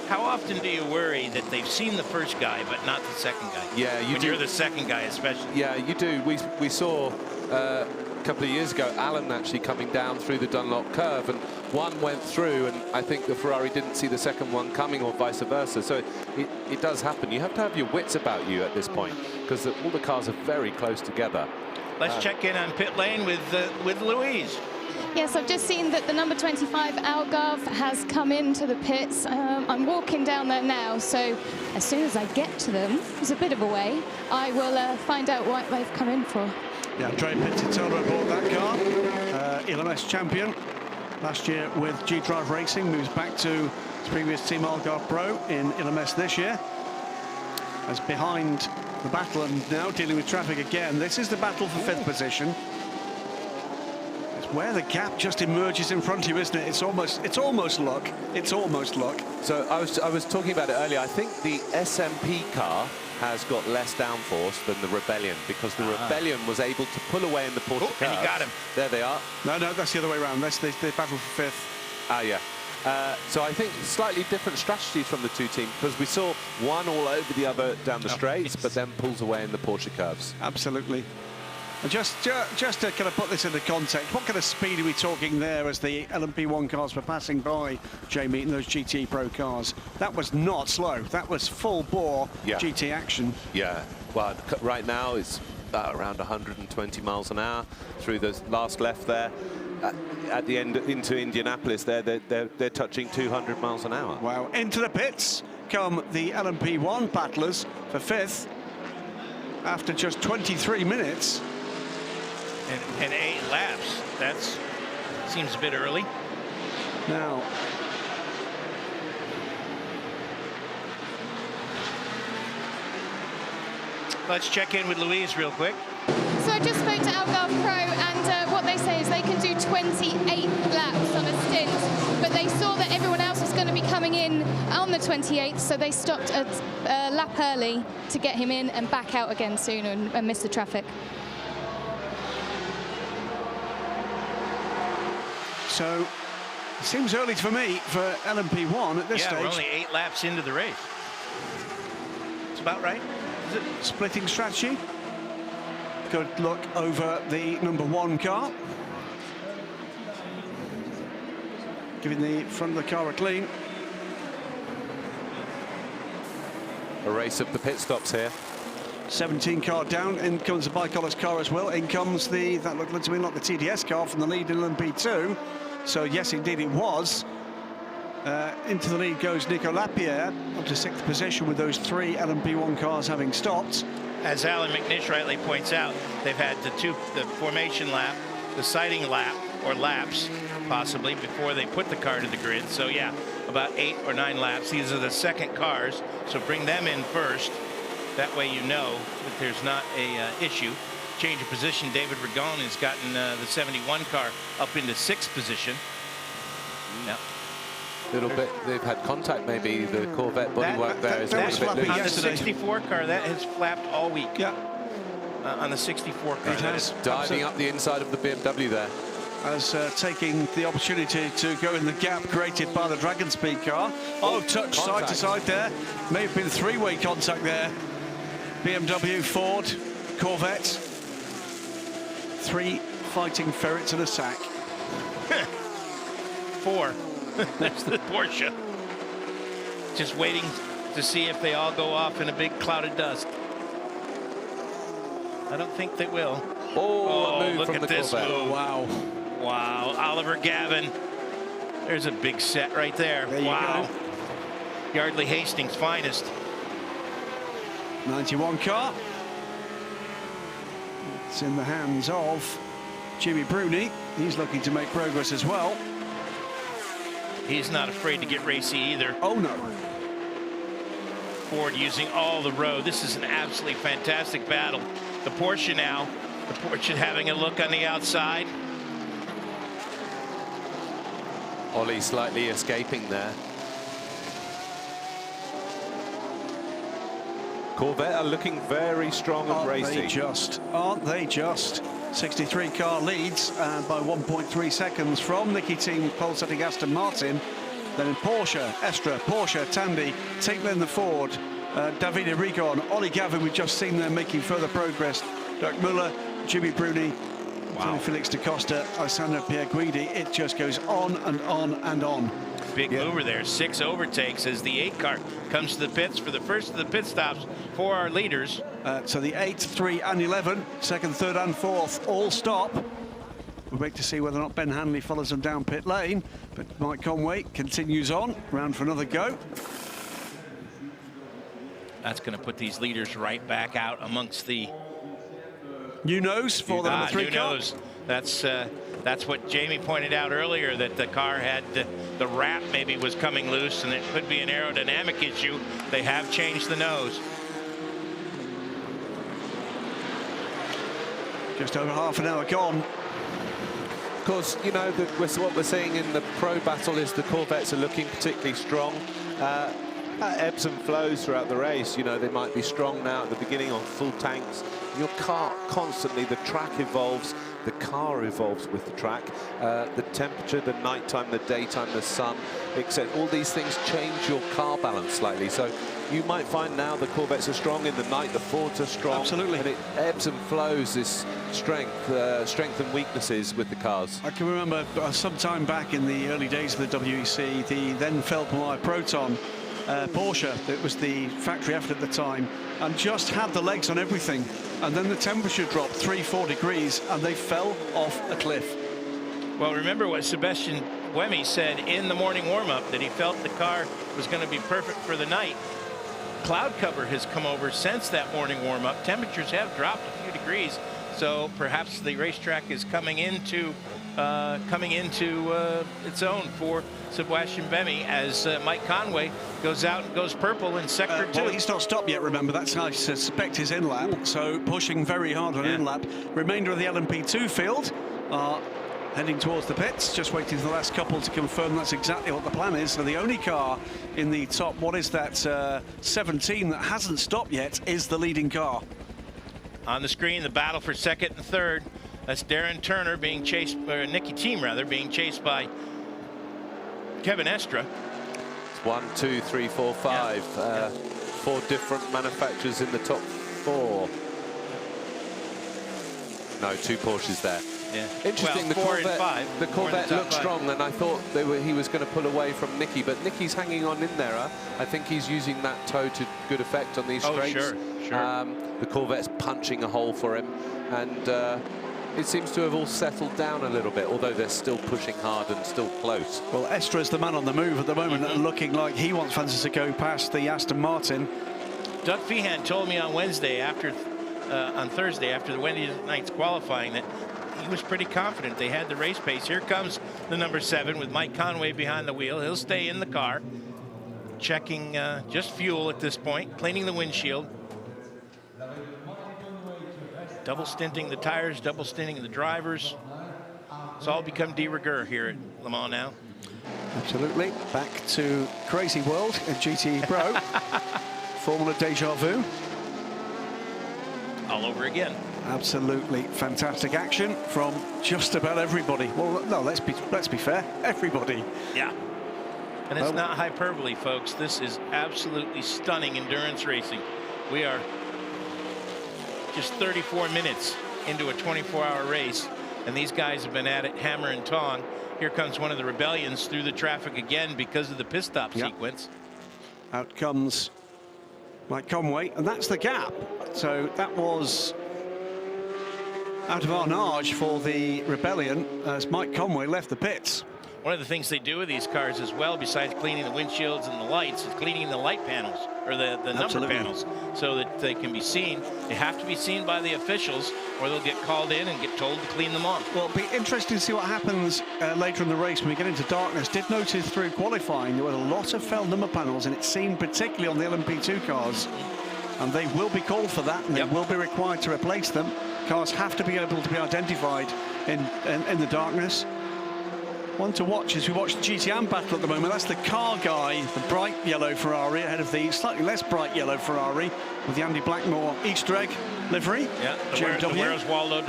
How often do you worry that they've seen the first guy but not the second guy? Yeah, you when do. You're the second guy, especially. Yeah, you do. We saw a couple of years ago Alan actually coming down through the Dunlop curve, and one went through, and I think the Ferrari didn't see the second one coming, or vice versa. So it does happen. You have to have your wits about you at this point, because all the cars are very close together. Let's check in on pit lane with Louise. Yes, I've just seen that the number 25 Algarve has come into the pits. I'm walking down there now, so as soon as I get to them, it's a bit of a way, I will find out what they've come in for. Yeah, Andrea Pizzitola aboard that car, LMS champion last year with G-Drive Racing, moves back to his previous team Algarve Pro in LMS this year. As behind the battle and now dealing with traffic again. This is the battle for 5th position. Where the gap just emerges in front of you, isn't it? It's almost luck. It's almost luck. So I was talking about it earlier. I think the SMP car has got less downforce than the Rebellion, because the Rebellion was able to pull away in the Porsche Curves. And he got him. There they are. No, that's the other way around. That's the battle for 5th. Ah, yeah. So I think slightly different strategies from the two teams, because we saw one all over the other down the straights, but then pulls away in the Porsche Curves. Absolutely. And just to kind of put this into context, what kind of speed are we talking there as the LMP1 cars were passing by, Jamie, in those GT Pro cars? That was not slow. That was full bore GT action. Yeah. Well, right now it's around 120 miles an hour through the last left there. At the end into Indianapolis, they're touching 200 miles an hour. Wow. Into the pits come the LMP1 battlers for 5th after just 23 minutes. And 8 laps. That seems a bit early. Now, let's check in with Louise real quick. So I just spoke to Algarve Pro, and what they say is they can do 28 laps on a stint, but they saw that everyone else was going to be coming in on the 28th, so they stopped a lap early to get him in and back out again soon and miss the traffic. so it seems early for me for LMP1 at this stage. Yeah, we're only 8 laps into the race. It's about right. Is it? Splitting strategy. Good look over the number 1 car. Giving the front of the car a clean. A race of the pit stops here. 17 car down, in comes the Bicolor's car as well. In comes that looked to me like the TDS car from the lead in LMP2. So yes, indeed it was. Into the lead goes Nico Lapierre, up to 6th position with those 3 LMP1 cars having stopped. As Alan McNish rightly points out, they've had the formation lap, the sighting lap, or laps, possibly, before they put the car to the grid. So yeah, about 8 or 9 laps. These are the second cars, so bring them in first. That way you know that there's not a issue. Change of position, David Ragon has gotten the 71 car up into 6th position. Yeah. Little bit, they've had contact maybe, the Corvette bodywork there is a was little bit flappy loose. On the 64 car, that has flapped all week. Yeah. On the 64 car. It has. Diving up the inside of the BMW there. As taking the opportunity to go in the gap created by the Dragon Speed car. Oh, touch side to side there. May have been 3-way contact there. BMW, Ford, Corvette. 3 fighting ferrets in a sack. 4. There's the Porsche. Just waiting to see if they all go off in a big cloud of dust. I don't think they will. Oh, a move look from at the this Corvette. move. Wow. Wow, Oliver Gavin. There's a big set right there. There you wow. Yardley Hastings' finest. 91 car. It's in the hands of Jimmy Bruni. He's looking to make progress as well. He's not afraid to get racy either. Oh no. Ford using all the road. This is an absolutely fantastic battle. The Porsche now. The Porsche having a look on the outside. Ollie slightly escaping there. Corvette are looking very strong and racing. Aren't they just? 63 car leads, and by 1.3 seconds from Nicky Team pole-setting Aston Martin. Then in Porsche, Estra, Porsche, Tandy, Tinklin the Ford, Davide Rigon, Ollie Gavin, we've just seen them making further progress. Dirk Muller, Jimmy Bruni, Tony Felix da Costa, Alessandro Pierguidi. It just goes on and on and on. Big mover there. 6 overtakes as the 8 car comes to the pits for the first of the pit stops for our leaders. So the 8, 3 and 11, second, third and fourth all stop. We'll wait to see whether or not Ben Hanley follows them down pit lane, but Mike Conway continues on, round for another go. That's going to put these leaders right back out amongst the new nose for the number 3 new car. nose. That's what Jamie pointed out earlier, that the car had the wrap maybe was coming loose, and it could be an aerodynamic issue. They have changed the nose. Just over half an hour gone. Of course, you know, what we're seeing in the pro battle is the Corvettes are looking particularly strong. Ebbs and flows throughout the race. You know, they might be strong now at the beginning on full tanks. Your car constantly, the track evolves, the car evolves with the track. The temperature, the nighttime, the daytime, the sun, except all these things change your car balance slightly. So you might find now the Corvettes are strong in the night, the Fords are strong. Absolutely. And it ebbs and flows, this strength and weaknesses with the cars. I can remember some time back in the early days of the WEC, the then Feltmire Proton Porsche, that was the factory effort at the time, and just had the legs on everything. And then the temperature dropped 3-4 degrees and they fell off a cliff. Well, remember what Sebastian Buemi said in the morning warm-up, that he felt the car was going to be perfect for the night. Cloud cover has come over since that morning warm-up. Temperatures have dropped a few degrees, so perhaps the racetrack is coming into its own for Sebastian Buemi as Mike Conway goes out and goes purple in sector 2. Well, he's not stopped yet, remember. That's how I suspect his in-lap, so pushing very hard on in-lap. Remainder of the LMP2 field are heading towards the pits, just waiting for the last couple to confirm that's exactly what the plan is. So the only car in the top, what is that, 17 that hasn't stopped yet is the leading car. On the screen, the battle for second and third. That's Darren Turner being chased, or Nicky Team rather, being chased by Kevin Estra. It's 1, 2, 3, 4, 5. 4 different manufacturers in the top 4. No, 2 Porsches there. Yeah. Interesting. Well, the Corvette looked strong, and I thought he was going to pull away from Nicky, but Nicky's hanging on in there. I think he's using that toe to good effect on these straights. Sure. The Corvette's punching a hole for him, and it seems to have all settled down a little bit, although they're still pushing hard and still close. Well, Estra's the man on the move at the moment, looking like he wants Francis to go past the Aston Martin. Doug Feehan told me on Thursday after the Wednesday night's qualifying that he was pretty confident they had the race pace. Here comes the number 7 with Mike Conway behind the wheel. He'll stay in the car, checking just fuel at this point, cleaning the windshield. Double stinting the tires, double stinting the drivers. It's all become de rigueur here at Le Mans now. Absolutely. Back to crazy world at GT Pro. Formula deja vu. All over again. Absolutely fantastic action from just about everybody. Well, no, let's be fair. Everybody. Yeah. And it's not hyperbole, folks. This is absolutely stunning endurance racing. We are just 34 minutes into a 24-hour race, and these guys have been at it hammer and tong. Here comes one of the rebellions through the traffic again because of the pit stop sequence. Out comes Mike Conway, and that's the gap. So that was out of Arnage for the rebellion as Mike Conway left the pits. One of the things they do with these cars as well, besides cleaning the windshields and the lights, is cleaning the light panels, or the number panels, so that they can be seen. They have to be seen by the officials, or they'll get called in and get told to clean them off. Well, it'll be interesting to see what happens later in the race when we get into darkness. Did notice through qualifying there were a lot of felt number panels, and it seemed particularly on the LMP2 cars, and they will be called for that, and they will be required to replace them. Cars have to be able to be identified in the darkness. One to watch as we watch the GTM battle at the moment. That's the car guy, the bright yellow Ferrari, ahead of the slightly less bright yellow Ferrari with the Andy Blackmore Easter egg livery. Yeah, the Where's Waldo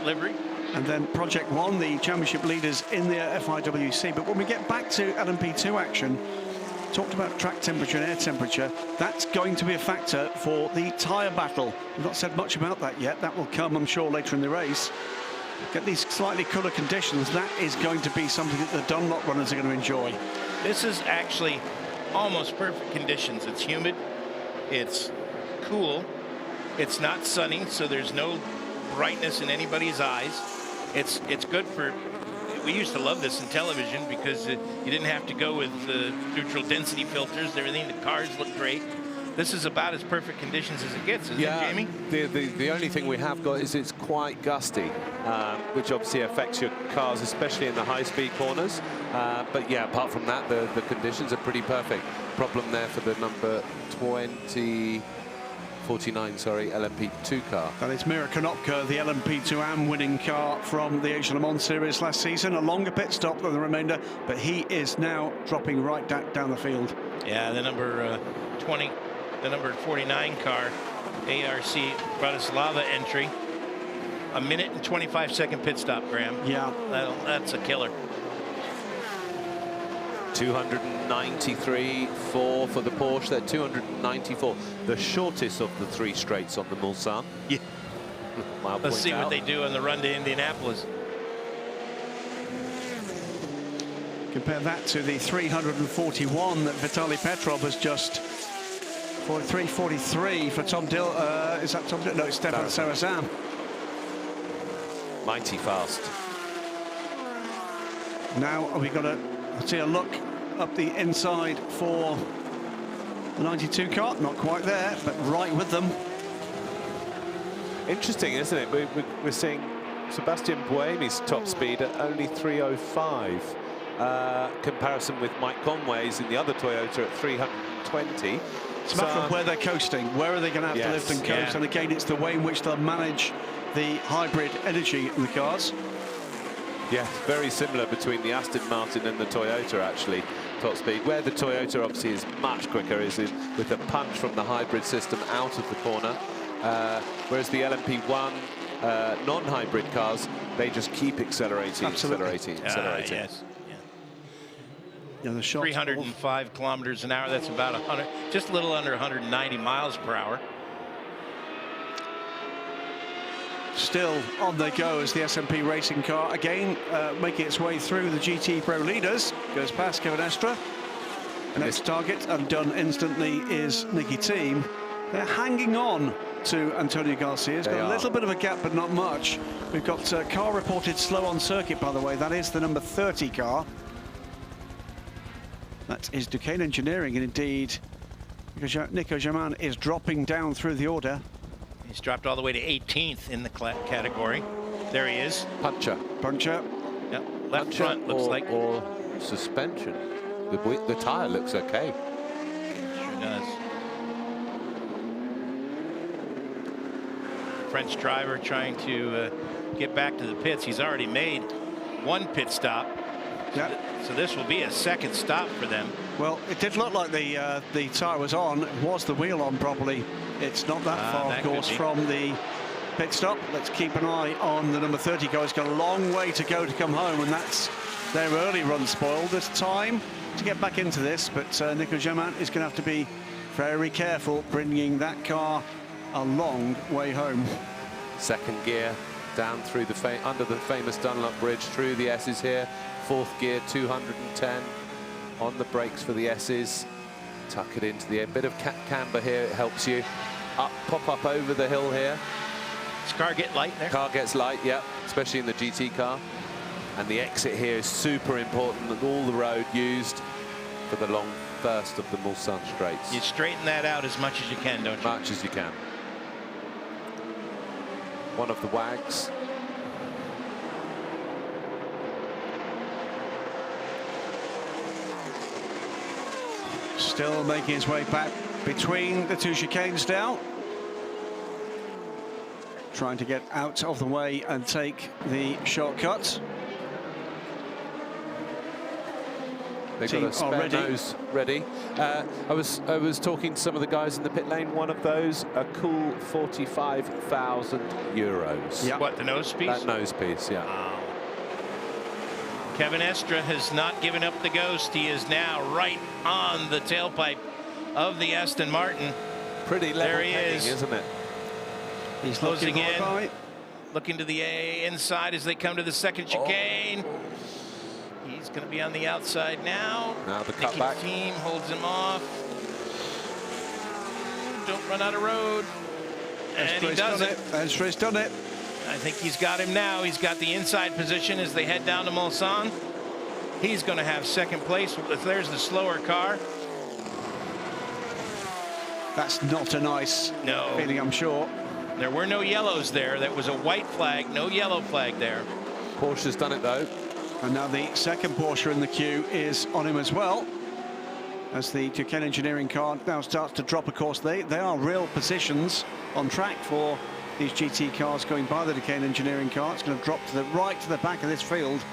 livery. And then Project One, the championship leaders in the FIWC. But when we get back to LMP2 action, talked about track temperature and air temperature, that's going to be a factor for the tyre battle. We've not said much about that yet. That will come, I'm sure, later in the race. Get these slightly cooler conditions, that is going to be something that the Dunlop runners are going to enjoy. This is actually almost perfect conditions. It's humid, it's cool, it's not sunny, so there's no brightness in anybody's eyes. It's good for, we used to love this in television because you didn't have to go with neutral density filters and everything. The cars look great. This is about as perfect conditions as it gets, isn't it, Jamie? The only thing we have got is it's quite gusty, which obviously affects your cars, especially in the high-speed corners. But yeah, apart from that, the conditions are pretty perfect. Problem there for the number 49, sorry, LMP2 car. That is Mira Konopka, the LMP2 AM winning car from the Heures du Mans series last season. A longer pit stop than the remainder, but he is now dropping right down the field. Yeah, the number 20. The number 49 car, ARC Bratislava entry. A minute and 25-second pit stop, Graham. Yeah. That's a killer. 293.4 for the Porsche. They're 294. The shortest of the three straights on the Mulsanne. Yeah. Let's see what they do on the run to Indianapolis. Compare that to the 341 that Vitaly Petrov has just... 43 for Tom Dill. Is that Tom Dill? No, it's Stefan Sarrazin. Mighty fast. Now are we going to see a look up the inside for the 92 car? Not quite there, but right with them. Interesting, isn't it? We're seeing Sebastian Buemi's top speed at only 305. Comparison with Mike Conway's in the other Toyota at 320. It's a matter of where they're coasting. Where are they going to have to lift and coast? Yeah. And again, it's the way in which they'll manage the hybrid energy in the cars. Yeah, very similar between the Aston Martin and the Toyota, actually, top speed. Where the Toyota obviously is much quicker is with the punch from the hybrid system out of the corner. Whereas the LMP1 non-hybrid cars, they just keep accelerating, accelerating. Yes. Yeah, the shot 305 kilometers an hour. That's about 100, just a little under 190 miles per hour. Still on they go as the SMP racing car again making its way through the GT Pro leaders. Goes past Kevin Estra. Next target and done instantly is Nicky Team. They're hanging on to Antonio Garcia. He's got a little bit of a gap, but not much. We've got car reported slow on circuit, by the way. That is the number 30 car. That is Duquesne Engineering, and indeed, Nico Germain is dropping down through the order. He's dropped all the way to 18th in the category. There he is. Puncher. Yep. Left front looks like. Or suspension. The tyre looks okay. Sure does. French driver trying to get back to the pits. He's already made one pit stop. Yeah. So this will be a second stop for them. Well, it did look like the tyre was on. Was the wheel on properly? It's not that far, of course, from the pit stop. Let's keep an eye on the number 30 car. It's got a long way to go to come home, and that's their early run spoiled. There's time to get back into this, but Nico Germain is going to have to be very careful bringing that car a long way home. Second gear down through the under the famous Dunlop Bridge, through the S's here. Fourth gear, 210 on the brakes for the S's. Tuck it into the bit of camber here. It helps you pop up over the hill here. Does car get light there? Car gets light, yeah, especially in the GT car. And the exit here is super important. All the road used for the long first of the Mulsanne straights. You straighten that out as much as you can, don't you? Much as you can. One of the wags. Still making his way back between the two chicanes now. Trying to get out of the way and take the shortcut. They've got a spare nose ready. I was talking to some of the guys in the pit lane. One of those, a cool 45,000 euros. Yeah. What, the nose piece? That nose piece, yeah. Wow. Kevin Estre has not given up the ghost. He is now right on the tailpipe of the Aston Martin. Pretty level there he heading, is. Isn't it? He's closing in. Looking to the inside as they come to the second chicane. Oh. He's going to be on the outside now. Now the cutback. Team holds him off. Don't run out of road. And he does it. Estre's done it. I think he's got him now. He's got the inside position as they head down to Mulsanne. He's going to have second place if there's the slower car. That's not a nice feeling, I'm sure. There were no yellows there. That was a white flag, no yellow flag there. Porsche's done it though. And now the second Porsche in the queue is on him as well. As the Duquesne Engineering car now starts to drop, of course, they are real positions on track for these GT cars going by the Duquesne Engineering car. It's going to drop to the right to the back of this field.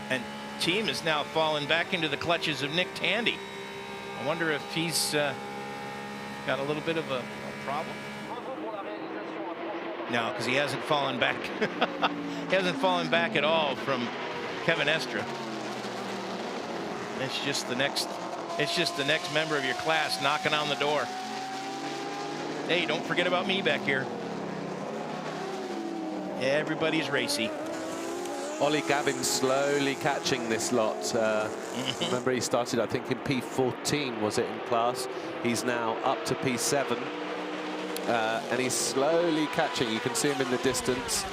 And team is now fallen back into the clutches of Nick Tandy. I wonder if he's got a little bit of a problem. No, because he hasn't fallen back. He hasn't fallen back at all from Kevin Estre. It's just the next member of your class knocking on the door. Hey, don't forget about me back here. Everybody's racy. Ollie Gavin slowly catching this lot. Remember, he started, I think, in P14, was it, in class? He's now up to P7. And he's slowly catching. You can see him in the distance.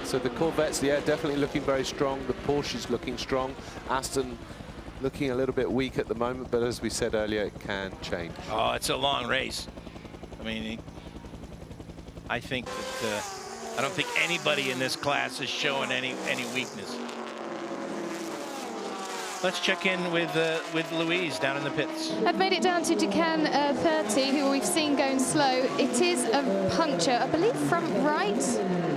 So the Corvettes, yeah, definitely looking very strong. The Porsche's looking strong. Aston looking a little bit weak at the moment, but as we said earlier, it can change. Oh, it's a long race. I mean, I think that I don't think anybody in this class is showing any weakness. Let's check in with Louise down in the pits. I've made it down to Duquesne 30, who we've seen going slow. It is a puncture, I believe, front right.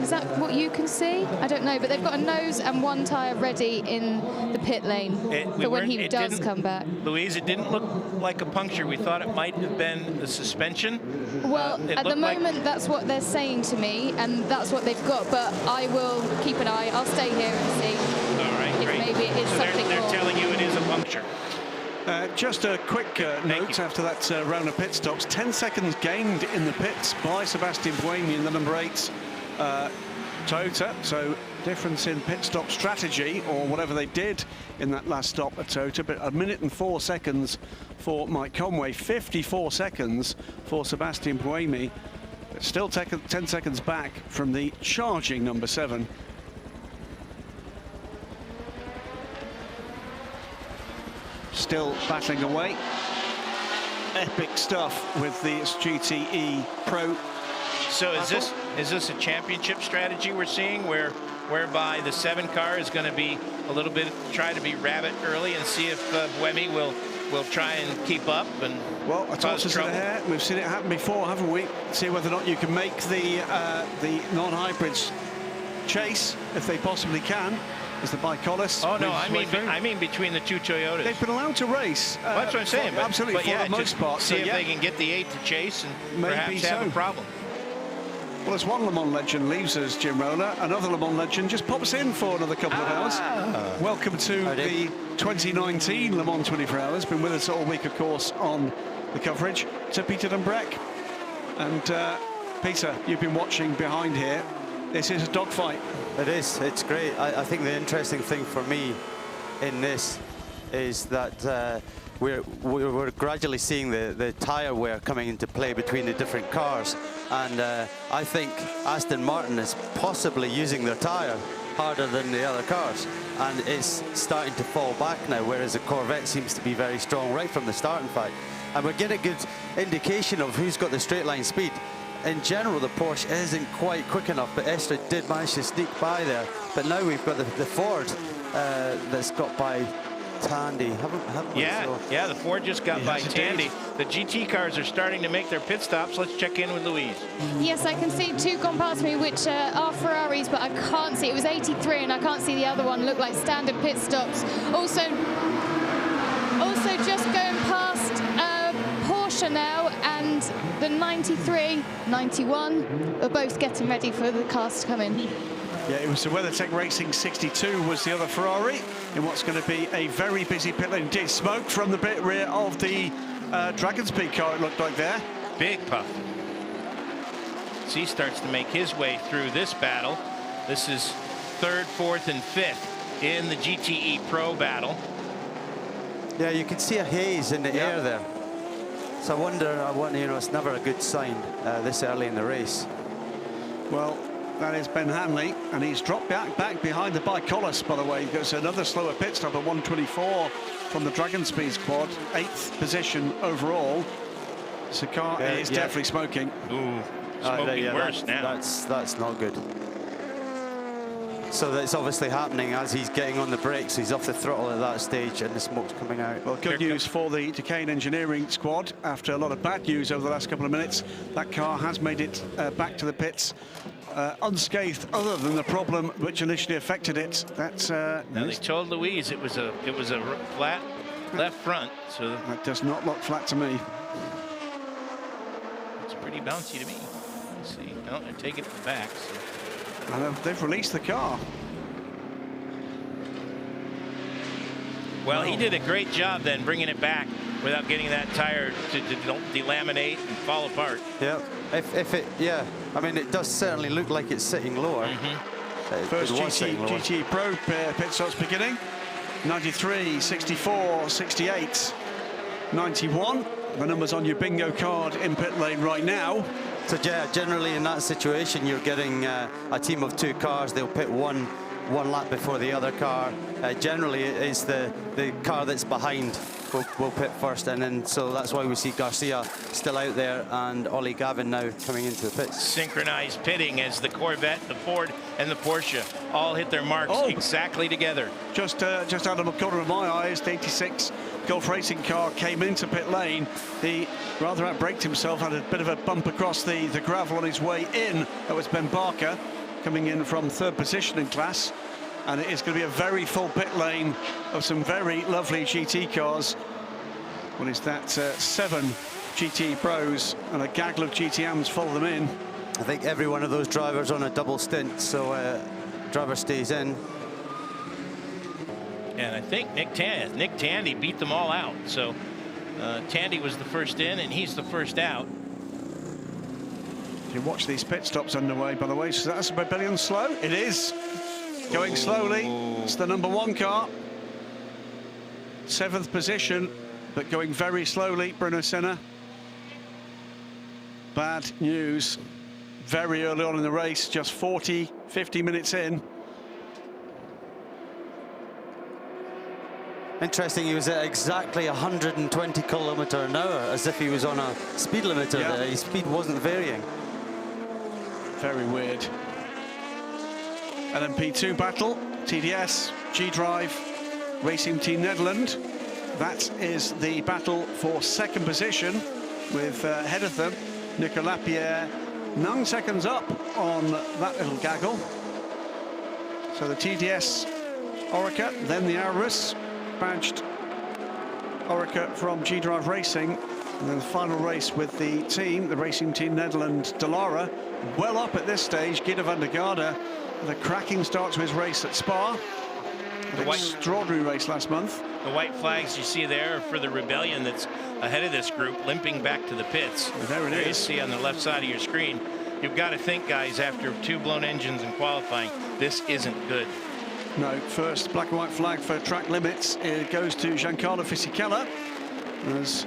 Is that what you can see? I don't know, but they've got a nose and one tyre ready in the pit lane for when he does come back. Louise, it didn't look like a puncture. We thought it might have been the suspension. Well, at the moment, that's what they're saying to me, and that's what they've got, but I will keep an eye. I'll stay here and see. All right, if great. Maybe it is so something they're more. telling you it is a puncture. Just a quick note after that round of pit stops. 10 seconds gained in the pits by Sebastian Buemi in the number 8 Toyota. So difference in pit stop strategy, or whatever they did in that last stop at Toyota. But 1 minute and 4 seconds for Mike Conway, 54 seconds for Sebastian Buemi. But still 10 seconds back from the charging number 7. Still battling away. Epic stuff with the GTE Pro. So is this a championship strategy we're seeing, whereby the 7 car is going to be a little bit try to be rabbit early and see if Buemi will try and keep up and well, I told us there. We've seen it happen before, haven't we? See whether or not you can make the non-hybrids chase if they possibly can. As the Bicolis. Oh no, I mean between the 2 Toyotas. They've been allowed to race. Well, that's what I'm saying. Absolutely, for the most part. See if they can get the 8 to chase and perhaps have a problem. Well, as one Le Mans legend leaves us, Jim Roller, another Le Mans legend just pops in for another couple of hours. Welcome to the 2019 Le Mans 24 Hours. Been with us all week, of course, on the coverage. To Peter Dumbrek. And Peter, you've been watching behind here. This is a dogfight. It is. It's great. I think the interesting thing for me in this is that we're gradually seeing the tyre wear coming into play between the different cars, and I think Aston Martin is possibly using their tyre harder than the other cars, and it's starting to fall back now, whereas the Corvette seems to be very strong right from the start, in fact. And we're getting a good indication of who's got the straight line speed. In general, the Porsche isn't quite quick enough, but Estre did manage to sneak by there. But now we've got the Ford that's got by Tandy, haven't we? Yeah, the Ford just got by Tandy. The GT cars are starting to make their pit stops. Let's check in with Louise. Yes, I can see 2 gone past me, which are Ferraris, but I can't see. It was 83, and I can't see the other one. Look like standard pit stops. Also, Also just going past Porsche now, and the 93, 91 are both getting ready for the cars to come in. Yeah, it was the WeatherTech Racing 62 was the other Ferrari in what's going to be a very busy pit lane. Indeed, smoke from the pit rear of the Dragon Speed car, it looked like there. Big puff. So he starts to make his way through this battle. This is 3rd, 4th, and 5th in the GTE Pro battle. Yeah, you can see a haze in the air there. So I wonder, you know, it's never a good sign this early in the race. Well, that is Ben Hanley, and he's dropped back behind the Bicolis, by the way. There's another slower pit stop at 1:24 from the Dragon Speed squad, 8th position overall. So the car is definitely smoking. Ooh, smoking worse now. That's not good. So that's obviously happening as he's getting on the brakes. He's off the throttle at that stage, and the smoke's coming out. Well, good news for the Decane Engineering squad. After a lot of bad news over the last couple of minutes, that car has made it back to the pits unscathed, other than the problem which initially affected it. That's now they told Louise it was a flat left front, so that does not look flat to me. It's pretty bouncy to me. Let's see. No, they're taking it back. So. And they've released the car. Well, he did a great job then bringing it back without getting that tire to delaminate and fall apart. Yeah, yeah. I mean, it does certainly look like it's sitting lower. First GT Pro pit stops beginning. 93, 64, 68, 91. The numbers on your bingo card in pit lane right now. So yeah, generally in that situation, you're getting a team of 2 cars. They'll pit one lap before the other car. Generally, it is the car that's behind will pit first, and then so that's why we see Garcia still out there and Ollie Gavin now coming into the pits. Synchronized pitting as the Corvette, the Ford, and the Porsche all hit their marks exactly together. Just out of the corner of my eyes, the 86 Gulf Racing car came into pit lane. He rather outbraked himself, had a bit of a bump across the gravel on his way in. That was Ben Barker coming in from 3rd position in class. And it is going to be a very full pit lane of some very lovely GT cars. What is that? 7 GT Pros and a gaggle of GTMs follow them in. I think every one of those drivers on a double stint, so driver stays in. And I think Nick Tandy beat them all out. So Tandy was the first in, and he's the first out. You watch these pit stops underway, by the way. So that's a Rebellion slow. It is. Going slowly. It's the number 1 car. 7th position, but going very slowly. Bruno Senna. Bad news. Very early on in the race, just 50 minutes in. Interesting, he was at exactly 120 km an hour, as if he was on a speed limiter there. His speed wasn't varying. Very weird. LMP2 battle, TDS, G-Drive, Racing Team Netherlands. That is the battle for 2nd position, with ahead of them Nicolas Lapierre 9 seconds up on that little gaggle. So the TDS Orica, then the Aurus, badged Orica from G-Drive Racing, and then the final race with the team, the Racing Team Netherlands Dallara, well up at this stage. Guido van der Garde, the cracking start to his race at Spa. An extraordinary race last month. The white flags you see there are for the Rebellion that's ahead of this group, limping back to the pits. There it is. You see on the left side of your screen. You've got to think, guys, after 2 blown engines in qualifying, this isn't good. No, first black and white flag for track limits. It goes to Giancarlo Fisichella as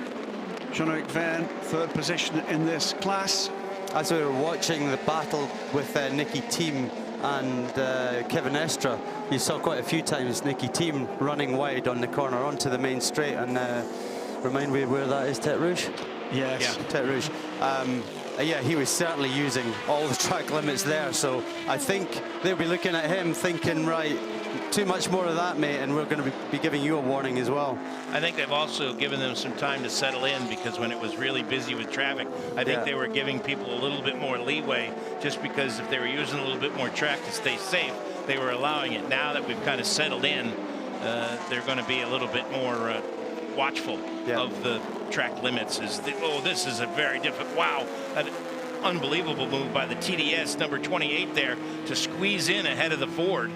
Jean-Eric Verne, 3rd position in this class. As we were watching the battle with Nicky Thiem and Kevin Estra, you saw quite a few times Nicky Thiem running wide on the corner onto the main straight, and remind me where that is, Tête Rouge? Yes. Yeah. Tête Rouge. Yeah, he was certainly using all the track limits there, so I think they'll be looking at him thinking, right, too much more of that, mate, and we're going to be giving you a warning as well. I think they've also given them some time to settle in, because when it was really busy with traffic, I think they were giving people a little bit more leeway, just because if they were using a little bit more track to stay safe, they were allowing it. Now that we've kind of settled in, they're going to be a little bit more watchful of the track limits. This is a very different, wow, an unbelievable move by the TDS number 28 there to squeeze in ahead of the Ford.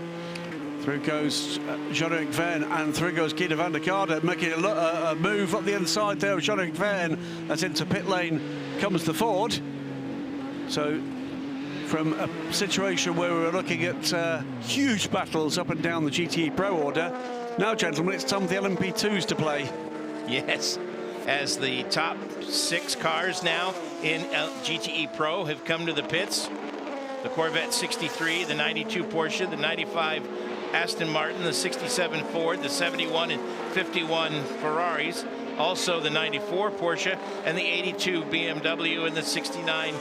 Through goes Jean-Eric Verne, and through goes Guido van der Garde, making a move up the inside there of Jean-Eric Verne. As into pit lane comes the Ford. So from a situation where we were looking at huge battles up and down the GTE Pro order, now, gentlemen, it's time for the LMP2s to play. Yes, as the top 6 cars now in GTE Pro have come to the pits. The Corvette 63, the 92 Porsche, the 95 Aston Martin, the 67 Ford, the 71 and 51 Ferraris, also the 94 Porsche, and the 82 BMW, and the 69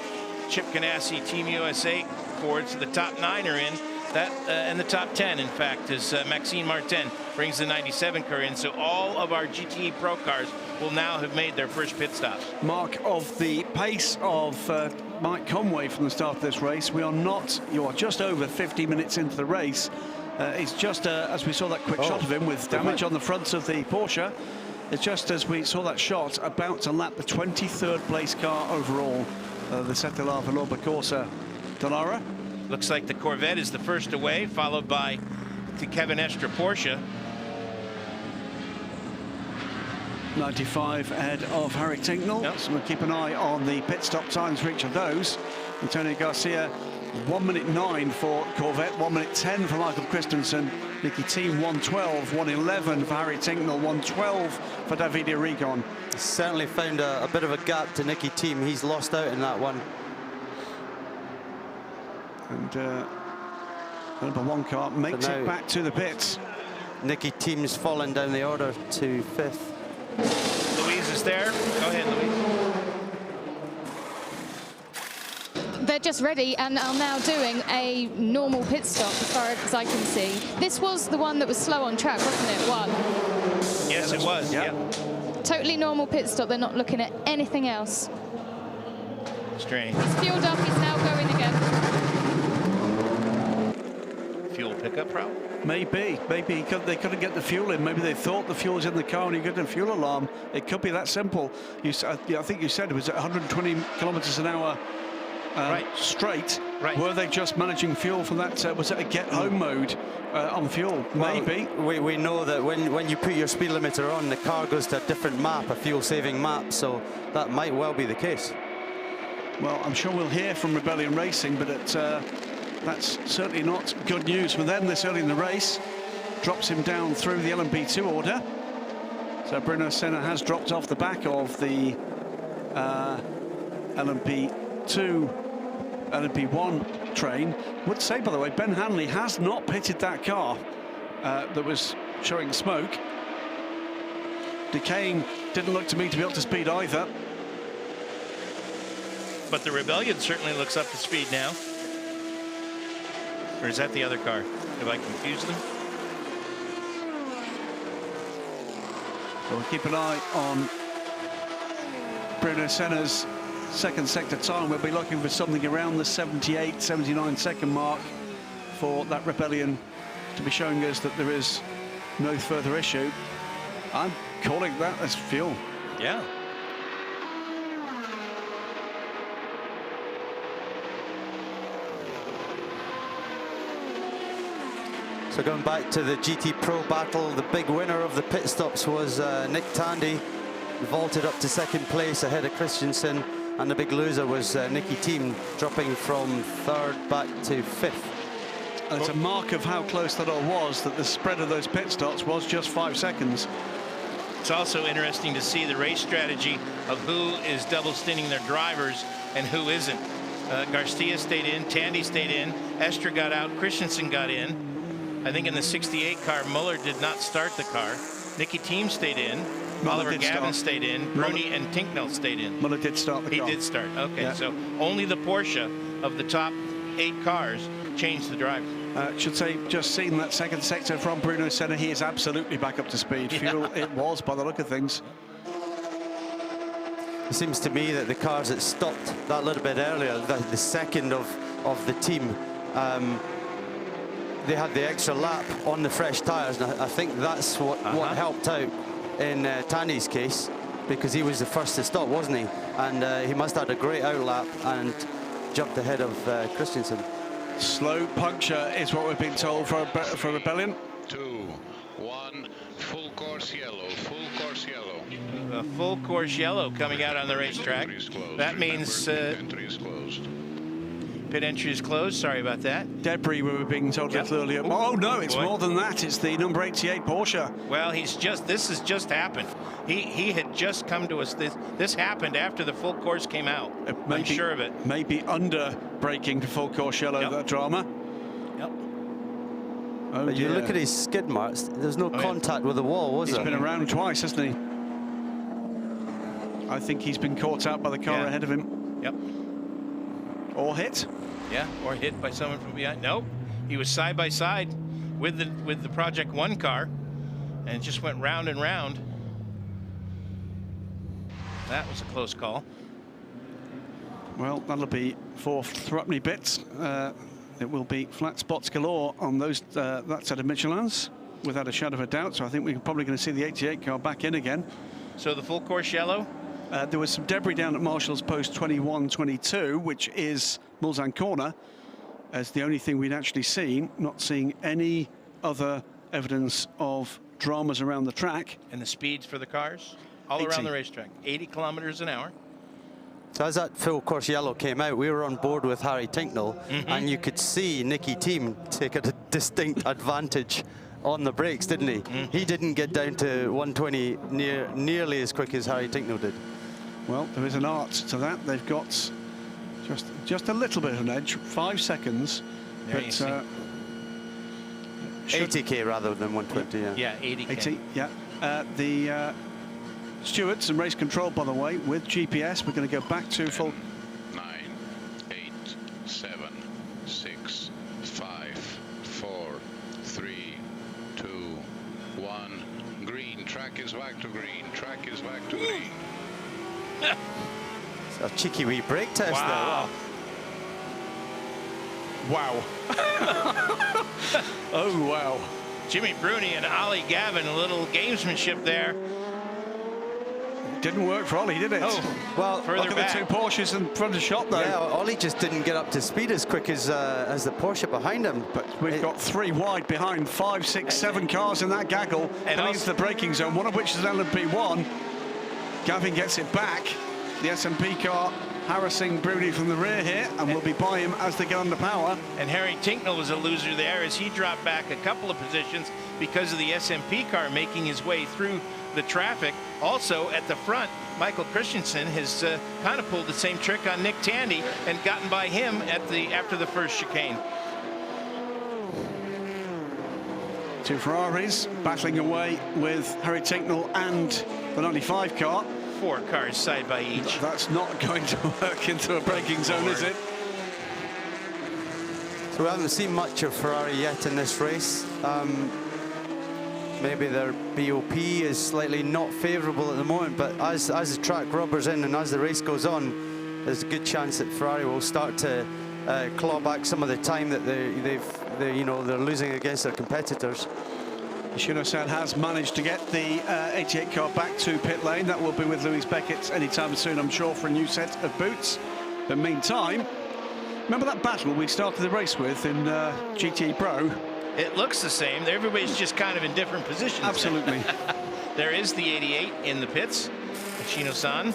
Chip Ganassi Team USA Ford. So the top 9 are in. That and the top 10, in fact, is Maxime Martin brings the 97 car in. So all of our GTE Pro cars will now have made their first pit stops. Mark, of the pace of Mike Conway from the start of this race, you are just over 50 minutes into the race. It's just, as we saw that quick shot of him with damage on the fronts of the Porsche, it's just as we saw that shot, about to lap the 23rd place car overall, the Settelar Velour Corsa. Delara? Looks like the Corvette is the first away, followed by the Kevin Estre Porsche. 95 ahead of Harry Tinknell. Yep. So we'll keep an eye on the pit stop times for each of those. Antonio Garcia, 1 minute 9 for Corvette, 1 minute 10 for Michael Christensen. Nicky Team 1:12, 1:11 for Harry Tinknell, 1:12 for Davide Arrigon. Certainly found a bit of a gap to Nicky Team. He's lost out in that one. And number 1 car makes it back to the pits. Nicky Team's fallen down the order to 5th. Louise is there. Go ahead, Louise. They're just ready and are now doing a normal pit stop as far as I can see. This was the one that was slow on track, wasn't it? One. Yes, it was. Yeah. Totally normal pit stop. They're not looking at anything else. Strange. He's fueled up. He's now going again. Fuel pickup problem? Maybe they couldn't get the fuel in. Maybe they thought the fuel was in the car and you get a fuel alarm. It could be that simple. I think you said it was at 120 kilometers an hour straight. Right. Were they just managing fuel for that? Was it a get home mode on fuel? Maybe. Well, we know that when you put your speed limiter on, the car goes to a different map, a fuel-saving map. So that might well be the case. Well, I'm sure we'll hear from Rebellion Racing, but that's certainly not good news for them this early in the race. Drops him down through the LMP2 order. So Bruno Senna has dropped off the back of the LMP2, LMP1 train. Would say, by the way, Ben Hanley has not pitted that car that was showing smoke. Decaying didn't look to me to be up to speed either. But the Rebellion certainly looks up to speed now. Or is that the other car? Have I confused them? So we'll keep an eye on Bruno Senna's second sector time. We'll be looking for something around the 78, 79 second mark for that Rebellion to be showing us that there is no further issue. I'm calling that as fuel. Yeah. So going back to the GT Pro battle, the big winner of the pit stops was Nick Tandy. Vaulted up to second place ahead of Christensen, and the big loser was Nicky Team, dropping from 3rd back to 5th. And it's a mark of how close that all was, that the spread of those pit stops was just 5 seconds. It's also interesting to see the race strategy of who is double stinting their drivers and who isn't. Garcia stayed in, Tandy stayed in, Estre got out, Christensen got in. I think in the 68 car, Muller did not start the car. Nicky Team stayed in. Oliver Gavin stayed in. Bruni and Tinknell stayed in. Muller did start the car. He did start. Okay, yeah. So only the Porsche of the top 8 cars changed the driver. Should say, just seen that second sector from Bruno Senna. He is absolutely back up to speed. Fuel it was, by the look of things. It seems to me that the cars that stopped that little bit earlier, the second of the team, they had the extra lap on the fresh tyres, and I think that's what helped out. in Tanny's case, because he was the first to stop, wasn't he? And he must have had a great outlap and jumped ahead of Christensen. Slow puncture is what we've been told for Rebellion. 2, 1, full course yellow, full course yellow. A full course yellow coming out on the racetrack. That means entry is closed. pit entry is closed. Sorry about that. Debris, we were being told a little earlier. Oh no, it's more than that. It's the number 88 Porsche. Well, this has just happened. He had just come to us. This happened after the full course came out. I'm sure of it. Maybe under braking to full course yellow, that drama. Yep. Oh, But you look at his skid marks, there's no contact with the wall, was there? He's been around twice, hasn't he? I think he's been caught out by the car ahead of him. Yep. Or hit. Yeah, or hit by someone from behind. Nope. He was side by side with the Project 1 car and just went round and round. That was a close call. Well, that'll be 4 Thrupney bits. It will be flat spots galore on those that set of Michelins, without a shadow of a doubt. So I think we're probably going to see the 88 car back in again. So the full course yellow? There was some debris down at Marshall's post 21-22, which is Mulsanne Corner, as the only thing we'd actually seen, not seeing any other evidence of dramas around the track. And the speeds for the cars? All 80. around the racetrack. 80 kilometers an hour. So as that full course yellow came out, we were on board with Harry Tinknell, and you could see Nicky Thiem take a distinct advantage on the brakes, didn't he? He didn't get down to 120 nearly as quick as Harry Tinknell did. Well, there is an art to that. They've got just a little bit of an edge, 5 seconds. There you see. 80k rather than 120, yeah. Yeah, 80K. 80, yeah. The stewards and race control, by the way, with GPS. We're going to go back to full. 9, 8, 7, 6, 5, 4, 3, 2, 1. Green. Track is back to green. Track is back to green. A cheeky wee brake test Wow. Wow. Oh, wow. Jimmy Bruni and Ollie Gavin, a little gamesmanship there. Didn't work for Ollie, did it? Oh, well, further Look at back. the 2 Porsches in front of the shop, though. Yeah, Ollie just didn't get up to speed as quick as the Porsche behind him. But we've got 3 wide behind, 5, 6, 7 cars in that gaggle, And coming into the braking zone, one of which is LMP1. Gavin gets it back. The SMP car harassing Bruni from the rear here, and will be by him as they get under power. And Harry Tinknell was a loser there as he dropped back a couple of positions because of the SMP car making his way through the traffic. Also at the front, Michael Christensen has kind of pulled the same trick on Nick Tandy and gotten by him after the first chicane. 2 Ferraris battling away with Harry Tinknell and the 95 car. 4 cars side by each. That's not going to work into a braking zone, is it? So we haven't seen much of Ferrari yet in this race. Maybe their BOP is slightly not favourable at the moment, but as the track rubbers in and as the race goes on, there's a good chance that Ferrari will start to claw back some of the time that they're losing against their competitors. Shino-san has managed to get the 88 car back to pit lane. That will be with Louise Beckett anytime soon, I'm sure, for a new set of boots. But meantime, remember that battle we started the race with in GT Pro? It looks the same. Everybody's just kind of in different positions. Absolutely. There is the 88 in the pits. Shino-san,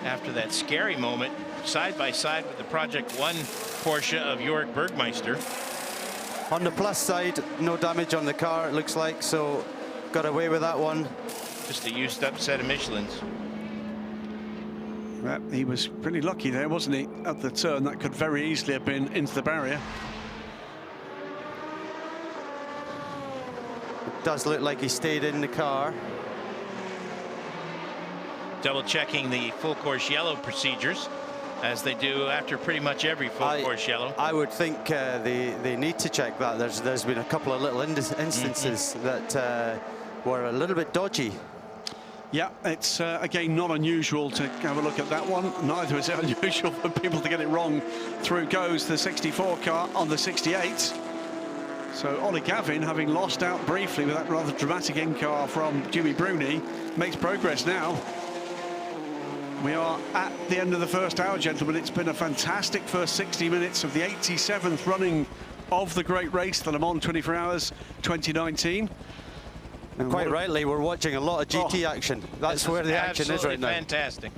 after that scary moment, side by side with the Project 1 Porsche of Jörg Bergmeister. On the plus side, no damage on the car, it looks like, so got away with that one. Just a used up set of Michelins. Well, he was pretty lucky there, wasn't he, at the turn? That could very easily have been into the barrier. It does look like he stayed in the car. Double checking the full course yellow procedures, as they do after pretty much every full course yellow. I would think they need to check that. There's been a couple of little instances that were a little bit dodgy. Yeah, it's again not unusual to have a look at that one. Neither is it unusual for people to get it wrong. Through goes the 64 car on the 68. So Ollie Gavin, having lost out briefly with that rather dramatic in-car from Jimmy Bruni, makes progress now. We are at the end of the first hour, gentlemen. It's been a fantastic first 60 minutes of the 87th running of the great race, the Le Mans 24 Hours 2019. And quite rightly, we're watching a lot of GT action. That's where the action is right now. Fantastic.